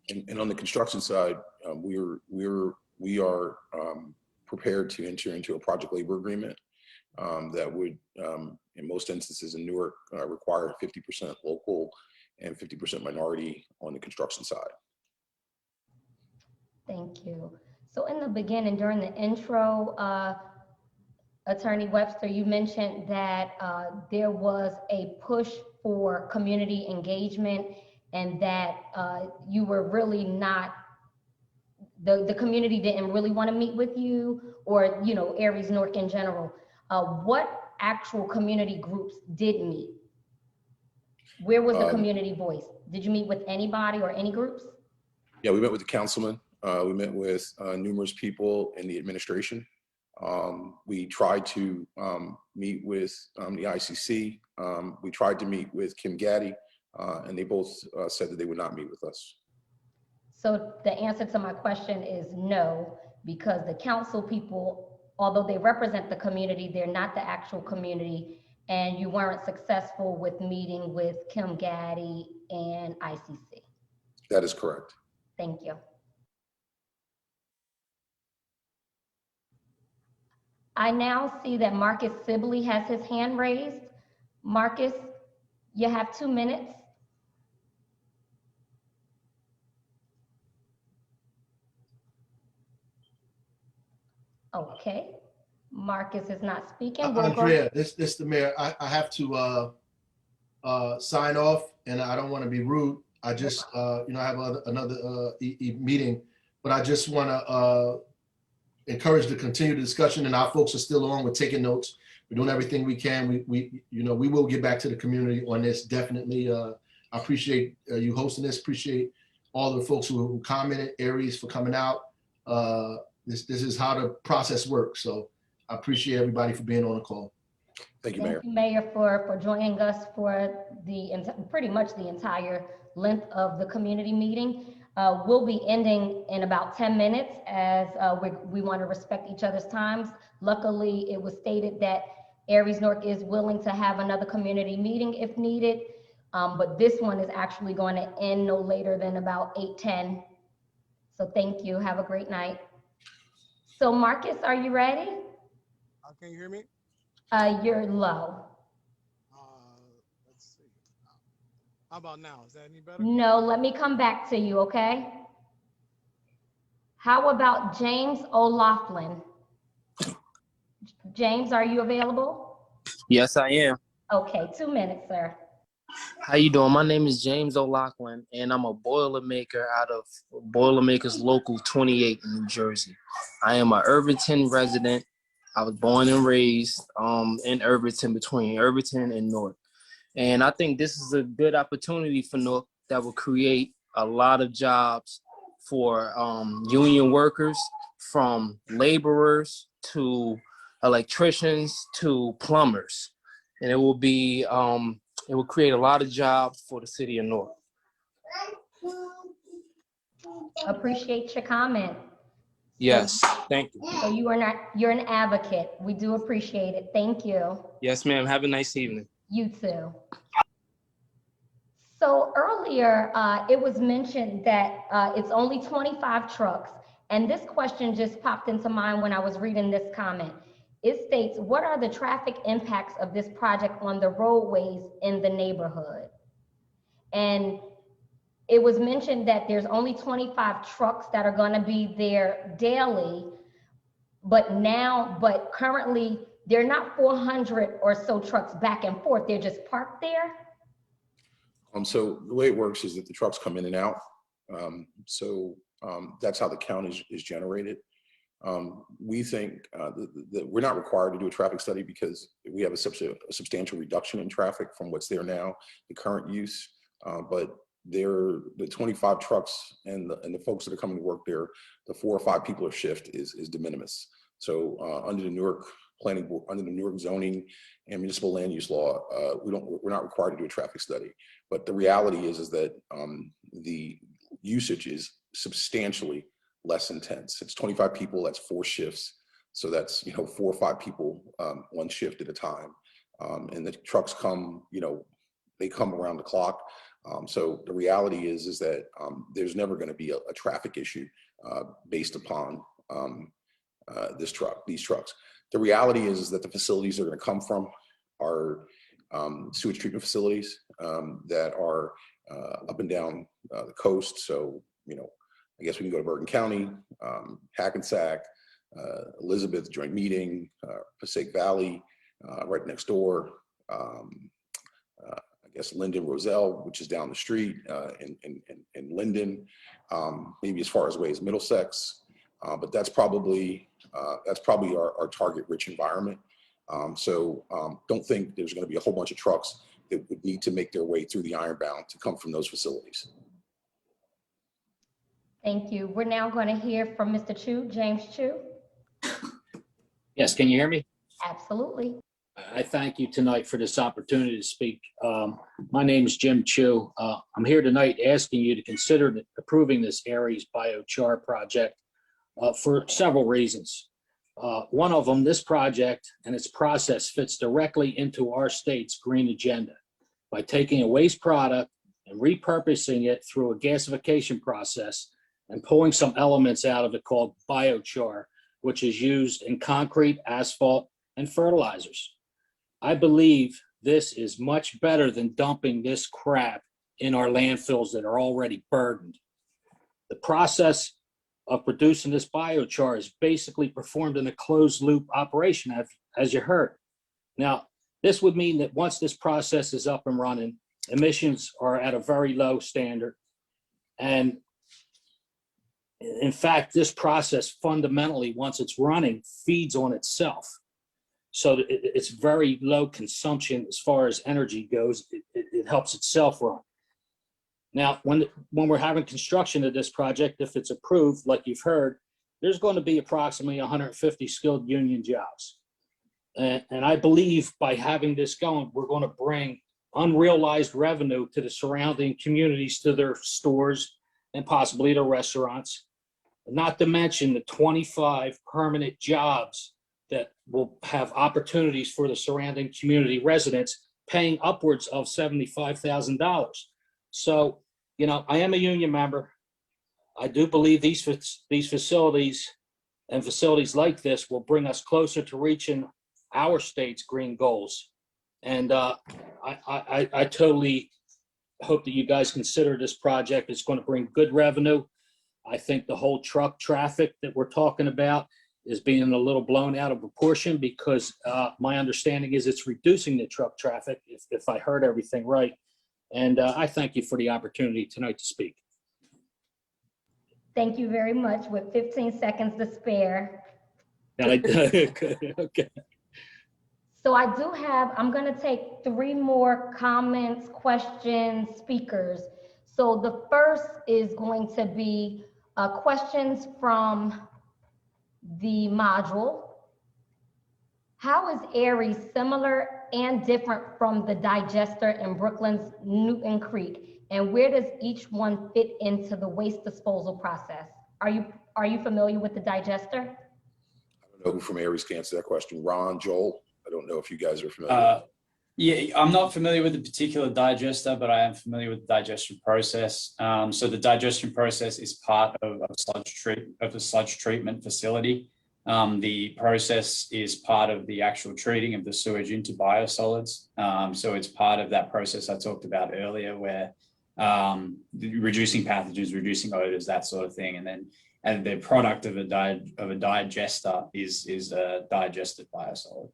And on the construction side, we are prepared to enter into a project labor agreement that would, in most instances in Newark, require 50% local and 50% minority on the construction side. Thank you. So in the beginning, during the intro, Attorney Webster, you mentioned that there was a push for community engagement, and that you were really not, the community didn't really want to meet with you, or, you know, Aries Newark in general. What actual community groups did meet? Where was the community voice? Did you meet with anybody or any groups? Yeah, we met with the councilman. We met with numerous people in the administration. We tried to meet with the ICC. We tried to meet with Kim Gaddy, and they both said that they would not meet with us. So the answer to my question is no, because the council people, although they represent the community, they're not the actual community, and you weren't successful with meeting with Kim Gaddy and ICC. That is correct. Thank you. I now see that Marcus Sibley has his hand raised. Marcus, you have 2 minutes. Okay, Marcus is not speaking. Andrea, this the mayor. I have to sign off, and I don't want to be rude. I just, I have another meeting, but I just want to encourage the continued discussion, and our folks are still on. We're taking notes. We're doing everything we can. We will get back to the community on this. Definitely. I appreciate you hosting this. Appreciate all the folks who commented. Aries for coming out. This is how the process works. So I appreciate everybody for being on the call. Thank you, Mayor. Thank you, Mayor, for joining us for pretty much the entire length of the community meeting. We'll be ending in about 10 minutes as we want to respect each other's times. Luckily, it was stated that Aries Newark is willing to have another community meeting if needed, but this one is actually going to end no later than about 8:10. So thank you. Have a great night. So Marcus, are you ready? Can you hear me? You're low. Let's see. How about now? Is that any better? No, let me come back to you, okay? How about James O'Loughlin? James, are you available? Yes, I am. Okay, 2 minutes, sir. How you doing? My name is James O'Loughlin, and I'm a Boilermaker out of Boilermakers Local 28 in New Jersey. I am an Irvington resident, I was born and raised in Irvington, between Irvington and Newark. And I think this is a good opportunity for Newark that will create a lot of jobs for union workers, from laborers to electricians to plumbers. And it will be, it will create a lot of jobs for the city of Newark. Appreciate your comment. Yes, thank you. So you're an advocate. We do appreciate it. Thank you. Yes, ma'am. Have a nice evening. You too. So earlier, it was mentioned that it's only 25 trucks. And this question just popped into mind when I was reading this comment. It states, what are the traffic impacts of this project on the roadways in the neighborhood? And it was mentioned that there's only 25 trucks that are going to be there daily, but currently they're not 400 or so trucks back and forth. They're just parked there. So the way it works is that the trucks come in and out. That's how the count is generated. We think that we're not required to do a traffic study because we have a substantial reduction in traffic from what's there now, the current use. But the 25 trucks and the folks that are coming to work there, the 4 or 5 people a shift is de minimis. So under the Newark Planning Board, under the Newark zoning and municipal land use law, we're not required to do a traffic study. But the reality is that the usage is substantially less intense. It's 25 people, that's 4 shifts. So that's 4 or 5 people, 1 shift at a time. And the trucks come, they come around the clock. So the reality is that there's never going to be a traffic issue based upon these trucks. The reality is that the facilities they're going to come from are sewage treatment facilities that are up and down the coast. So, I guess we can go to Bergen County, Hackensack, Elizabeth Joint Meeting, Passaic Valley, right next door. I guess Linden, Roselle, which is down the street in Linden, maybe as far away as Middlesex, but that's probably our target rich environment. Don't think there's going to be a whole bunch of trucks that would need to make their way through the Ironbound to come from those facilities. Thank you. We're now going to hear from Mr. Chu, James Chu. Yes, can you hear me? Absolutely. I thank you tonight for this opportunity to speak. My name is Jim Chu. I'm here tonight asking you to consider approving this Aries biochar project for several reasons. One of them, this project and its process fits directly into our state's green agenda by taking a waste product and repurposing it through a gasification process and pulling some elements out of it called biochar, which is used in concrete, asphalt, and fertilizers. I believe this is much better than dumping this crap in our landfills that are already burdened. The process of producing this biochar is basically performed in a closed loop operation, as you heard. Now, this would mean that once this process is up and running, emissions are at a very low standard. And in fact, this process fundamentally, once it's running, feeds on itself. So it's very low consumption as far as energy goes. It helps itself run. Now, when we're having construction of this project, if it's approved, like you've heard, there's going to be approximately 150 skilled union jobs. And I believe by having this going, we're going to bring unrealized revenue to the surrounding communities, to their stores and possibly their restaurants, not to mention the 25 permanent jobs that will have opportunities for the surrounding community residents, paying upwards of $75,000. So, I am a union member. I do believe these facilities and facilities like this will bring us closer to reaching our state's green goals. And I totally hope that you guys consider this project. It's going to bring good revenue. I think the whole truck traffic that we're talking about is being a little blown out of proportion because my understanding is it's reducing the truck traffic, if I heard everything right. And I thank you for the opportunity tonight to speak. Thank you very much. With 15 seconds to spare. Okay. So I do have, I'm going to take 3 more comments, questions, speakers. So the first is going to be questions from the module. How is Aries similar and different from the digester in Brooklyn's Newton Creek? And where does each one fit into the waste disposal process? Are you familiar with the digester? I don't know who from Aries can answer that question. Ron, Joel? I don't know if you guys are familiar. Yeah, I'm not familiar with the particular digester, but I am familiar with the digestion process. So the digestion process is part of the sludge treatment facility. The process is part of the actual treating of the sewage into biosolids. So it's part of that process I talked about earlier, where reducing pathogens, reducing odors, that sort of thing, and the product of a digester is a digested biosolid.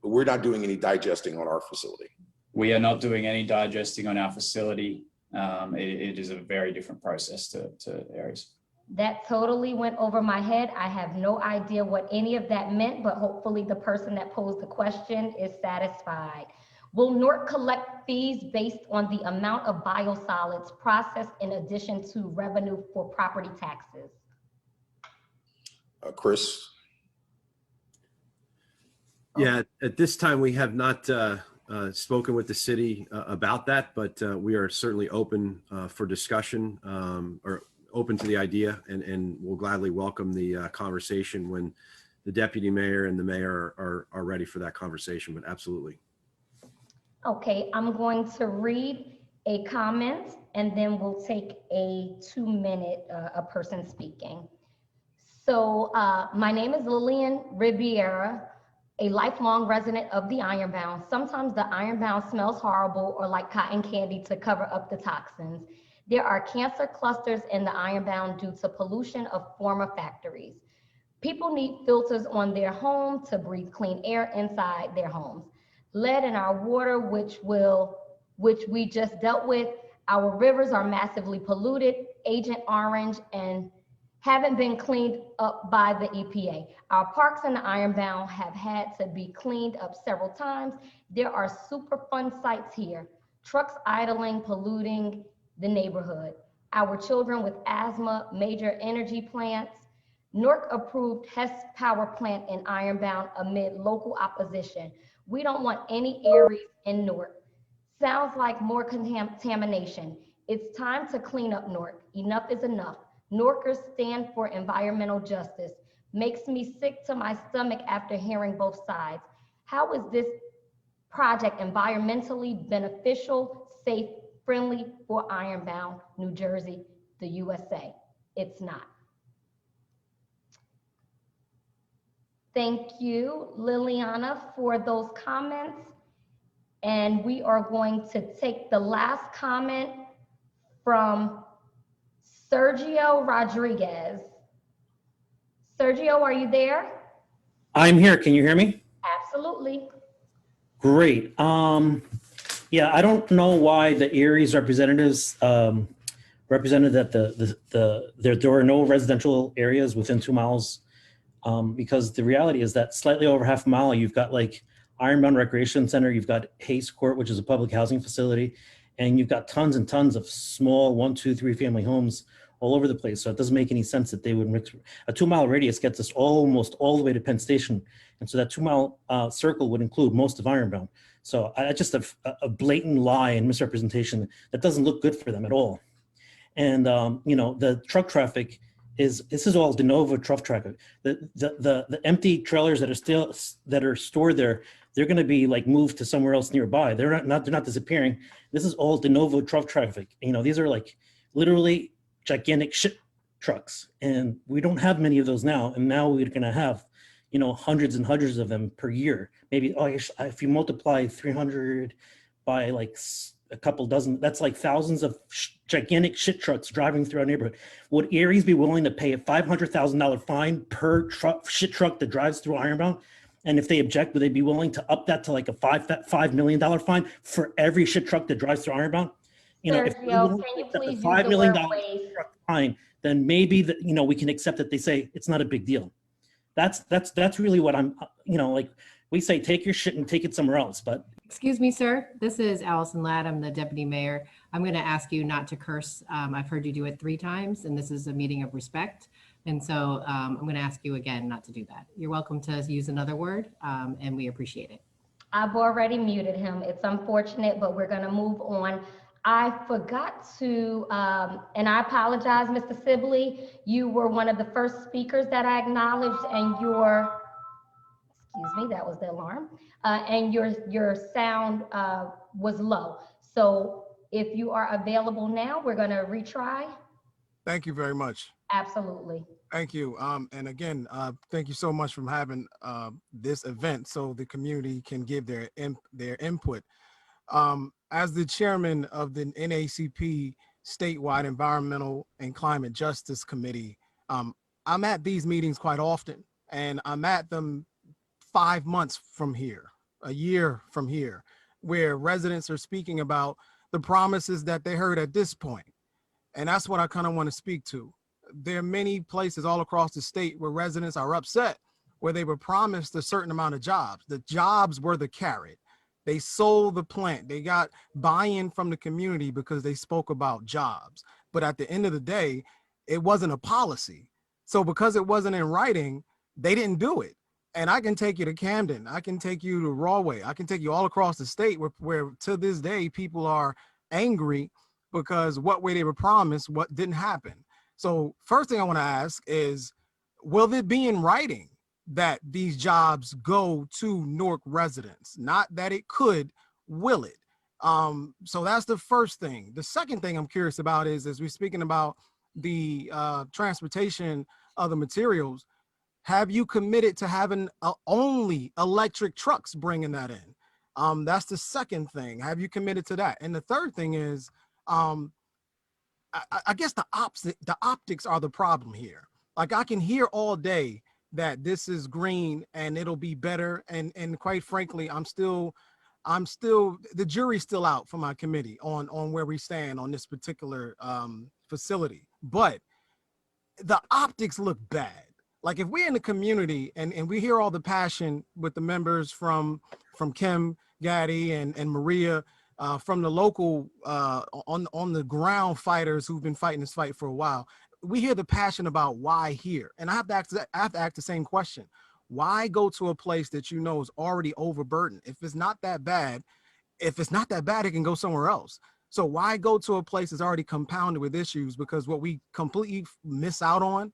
But we're not doing any digesting on our facility. We are not doing any digesting on our facility. It is a very different process to Aries. That totally went over my head. I have no idea what any of that meant, but hopefully the person that posed the question is satisfied. Will Newark collect fees based on the amount of biosolids processed in addition to revenue for property taxes? Chris? Yeah, at this time, we have not spoken with the city about that, but we are certainly open for discussion or open to the idea, and we'll gladly welcome the conversation when the deputy mayor and the mayor are ready for that conversation, but absolutely. Okay, I'm going to read a comment and then we'll take a 2-minute a person speaking. So my name is Lillian Riviera, a lifelong resident of the Ironbound. Sometimes the Ironbound smells horrible or like cotton candy to cover up the toxins. There are cancer clusters in the Ironbound due to pollution of former factories. People need filters on their home to breathe clean air inside their homes. Lead in our water, which we just dealt with. Our rivers are massively polluted, Agent Orange, and haven't been cleaned up by the EPA. Our parks in the Ironbound have had to be cleaned up several times. There are Superfund sites here, trucks idling, polluting the neighborhood. Our children with asthma, major energy plants. Newark approved Hess power plant in Ironbound amid local opposition. We don't want any Aries in Newark. Sounds like more contamination. It's time to clean up Newark. Enough is enough. Newarkers stand for environmental justice. Makes me sick to my stomach after hearing both sides. How is this project environmentally beneficial, safe, friendly for Ironbound, New Jersey, the USA? It's not. Thank you, Liliana, for those comments. And we are going to take the last comment from Sergio Rodriguez. Sergio, are you there? I'm here. Can you hear me? Absolutely. Great. Yeah, I don't know why the Aries representatives represented that there were no residential areas within 2 miles, because the reality is that slightly over half a mile, you've got like Ironbound Recreation Center, you've got Hayes Court, which is a public housing facility, and you've got tons and tons of small 1, 2, 3 family homes all over the place. So it doesn't make any sense that they would mix. A 2 mile radius gets us almost all the way to Penn Station. And so that 2 mile circle would include most of Ironbound. So I just have a blatant lie and misrepresentation that doesn't look good for them at all. And you know, the truck traffic this is all de novo truck traffic. The empty trailers that are stored there, they're going to be like moved to somewhere else nearby. They're not disappearing. This is all de novo truck traffic. You know, these are like literally gigantic shit trucks, and we don't have many of those now. And now we're going to have, you know, hundreds and hundreds of them per year. Maybe if you multiply 300 by like a couple dozen, that's like thousands of gigantic shit trucks driving through our neighborhood. Would Aries be willing to pay a $500,000 fine per shit truck that drives through Ironbound? And if they object, would they be willing to up that to like a $5 million fine for every shit truck that drives through Ironbound? You know, Sergio, can you please use the $5 million word waste? fine, then maybe you know, we can accept that they say it's not a big deal. That's really what I'm, like we say, take your shit and take it somewhere else. But Excuse me, sir. This is Allison Ladd. I'm the deputy mayor. I'm going to ask you not to curse. I've heard you do it 3 times, and this is a meeting of respect. And so I'm going to ask you again not to do that. You're welcome to use another word, and we appreciate it. I've already muted him. It's unfortunate, but we're going to move on. I forgot to, and I apologize, Mr. Sibley. You were one of the first speakers that I acknowledged, and your, excuse me, that was the alarm, and your sound was low. So if you are available now, we're going to retry. Thank you very much. Absolutely. Thank you. And again, thank you so much for having this event so the community can give their input. As the chairman of the NAACP Statewide Environmental and Climate Justice Committee, I'm at these meetings quite often, and I'm at them 5 months from here, a year from here, where residents are speaking about the promises that they heard at this point. And that's what I kind of want to speak to. There are many places all across the state where residents are upset, where they were promised a certain amount of jobs. The jobs were the carrot. They sold the plant. They got buy-in from the community because they spoke about jobs. But at the end of the day, it wasn't a policy. So because it wasn't in writing, they didn't do it. And I can take you to Camden. I can take you to Roadway. I can take you all across the state where to this day, people are angry because what way they were promised, what didn't happen. So first thing I want to ask is, will it be in writing that these jobs go to Newark residents? Not that it could, will it? So that's the first thing. The second thing I'm curious about is, as we're speaking about the transportation of the materials, have you committed to having only electric trucks bringing that in? That's the second thing. Have you committed to that? And the third thing is, I guess the optics are the problem here. Like, I can hear all day that this is green and it'll be better. And quite frankly, I'm still, the jury's still out for my committee on where we stand on this particular facility. But the optics look bad. Like, if we're in the community and we hear all the passion with the members from Kim Gaddy and Maria, from the local on the ground fighters who've been fighting this fight for a while, we hear the passion about why here. And I have to ask the same question. Why go to a place that you know is already overburdened? If it's not that bad, it can go somewhere else. So why go to a place that's already compounded with issues? Because what we completely miss out on,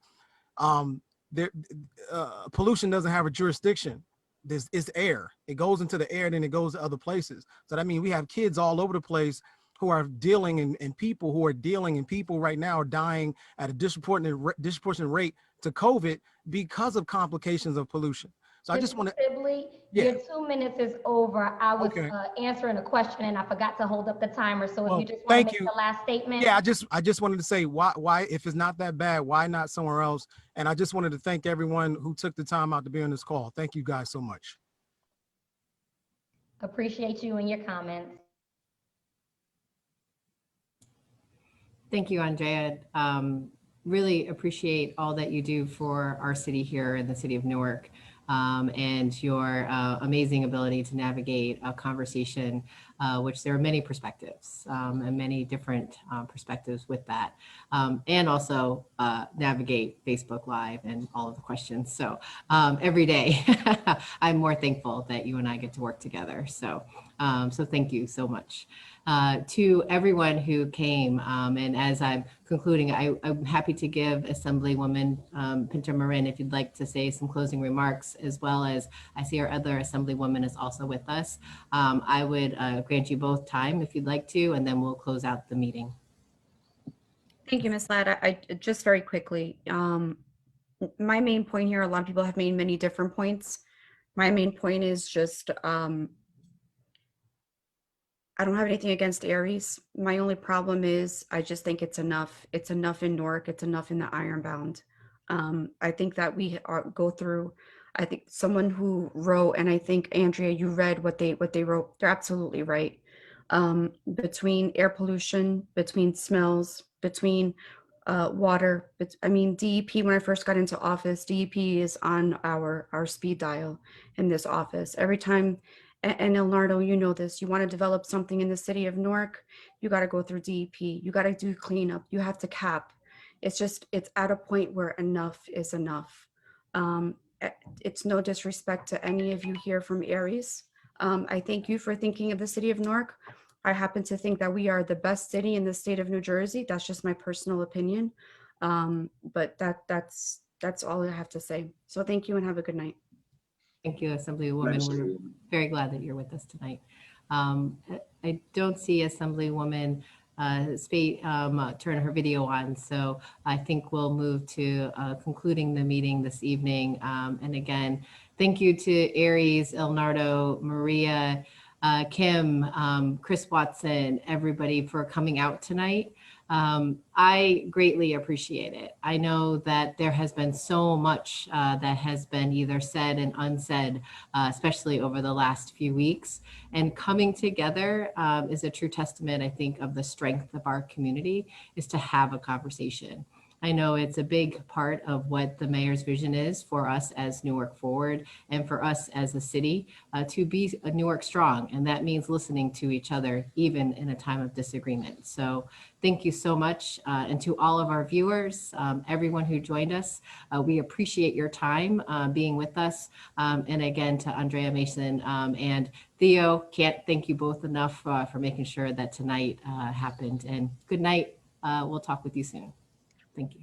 pollution doesn't have a jurisdiction. This is air. It goes into the air, then it goes to other places. So that means we have kids all over the place who are dealing and people who are dealing, and people right now are dying at a disproportionate rate to COVID because of complications of pollution. So I just want to, Sibley, your 2 minutes is over. I was answering a question and I forgot to hold up the timer. So if you just want to make the last statement. Yeah, I just wanted to say why, if it's not that bad, why not somewhere else? And I just wanted to thank everyone who took the time out to be on this call. Thank you guys so much. Appreciate you and your comments. Thank you, Andrea. Really appreciate all that you do for our city here in the city of Newark, and your amazing ability to navigate a conversation, which there are many perspectives and many different perspectives with that, and also navigate Facebook Live and all of the questions. So every day, I'm more thankful that you and I get to work together. So, so thank you so much. To everyone who came, and as I'm concluding, I'm happy to give Assemblywoman Pinto Marin, if you'd like to say some closing remarks, as well as I see our other Assemblywoman is also with us. I would grant you both time if you'd like to, and then we'll close out the meeting. Thank you, Ms. Ladd. I just very quickly, my main point here, a lot of people have made many different points. My main point is just, I don't have anything against Aries. My only problem is I just think it's enough. It's enough in Newark. It's enough in the Ironbound. I think that we go through, I think someone who wrote, and I think Andrea, you read what they wrote. They're absolutely right. Between air pollution, between smells, between water. I mean, DEP, when I first got into office, DEP is on our speed dial in this office. Every time, and Leonardo, you know this, you want to develop something in the city of Newark, you got to go through DEP. You got to do cleanup. You have to cap. It's just, it's at a point where enough is enough. It's no disrespect to any of you here from Aries. I thank you for thinking of the city of Newark. I happen to think that we are the best city in the state of New Jersey. That's just my personal opinion. But that's all I have to say. So thank you and have a good night. Thank you, Assemblywoman. We're very glad that you're with us tonight. I don't see Assemblywoman turn her video on, so I think we'll move to concluding the meeting this evening. And again, thank you to Aries, Elnardo, Maria, Kim, Chris Watson, everybody for coming out tonight. I greatly appreciate it. I know that there has been so much that has been either said and unsaid, especially over the last few weeks. And coming together is a true testament, I think, of the strength of our community, is to have a conversation. I know it's a big part of what the mayor's vision is for us as Newark Forward and for us as a city to be a Newark strong. And that means listening to each other, even in a time of disagreement. So thank you so much. And to all of our viewers, everyone who joined us, we appreciate your time being with us. And again, to Andrea Mason and Theo, can't thank you both enough for making sure that tonight happened. And good night. We'll talk with you soon. Thank you.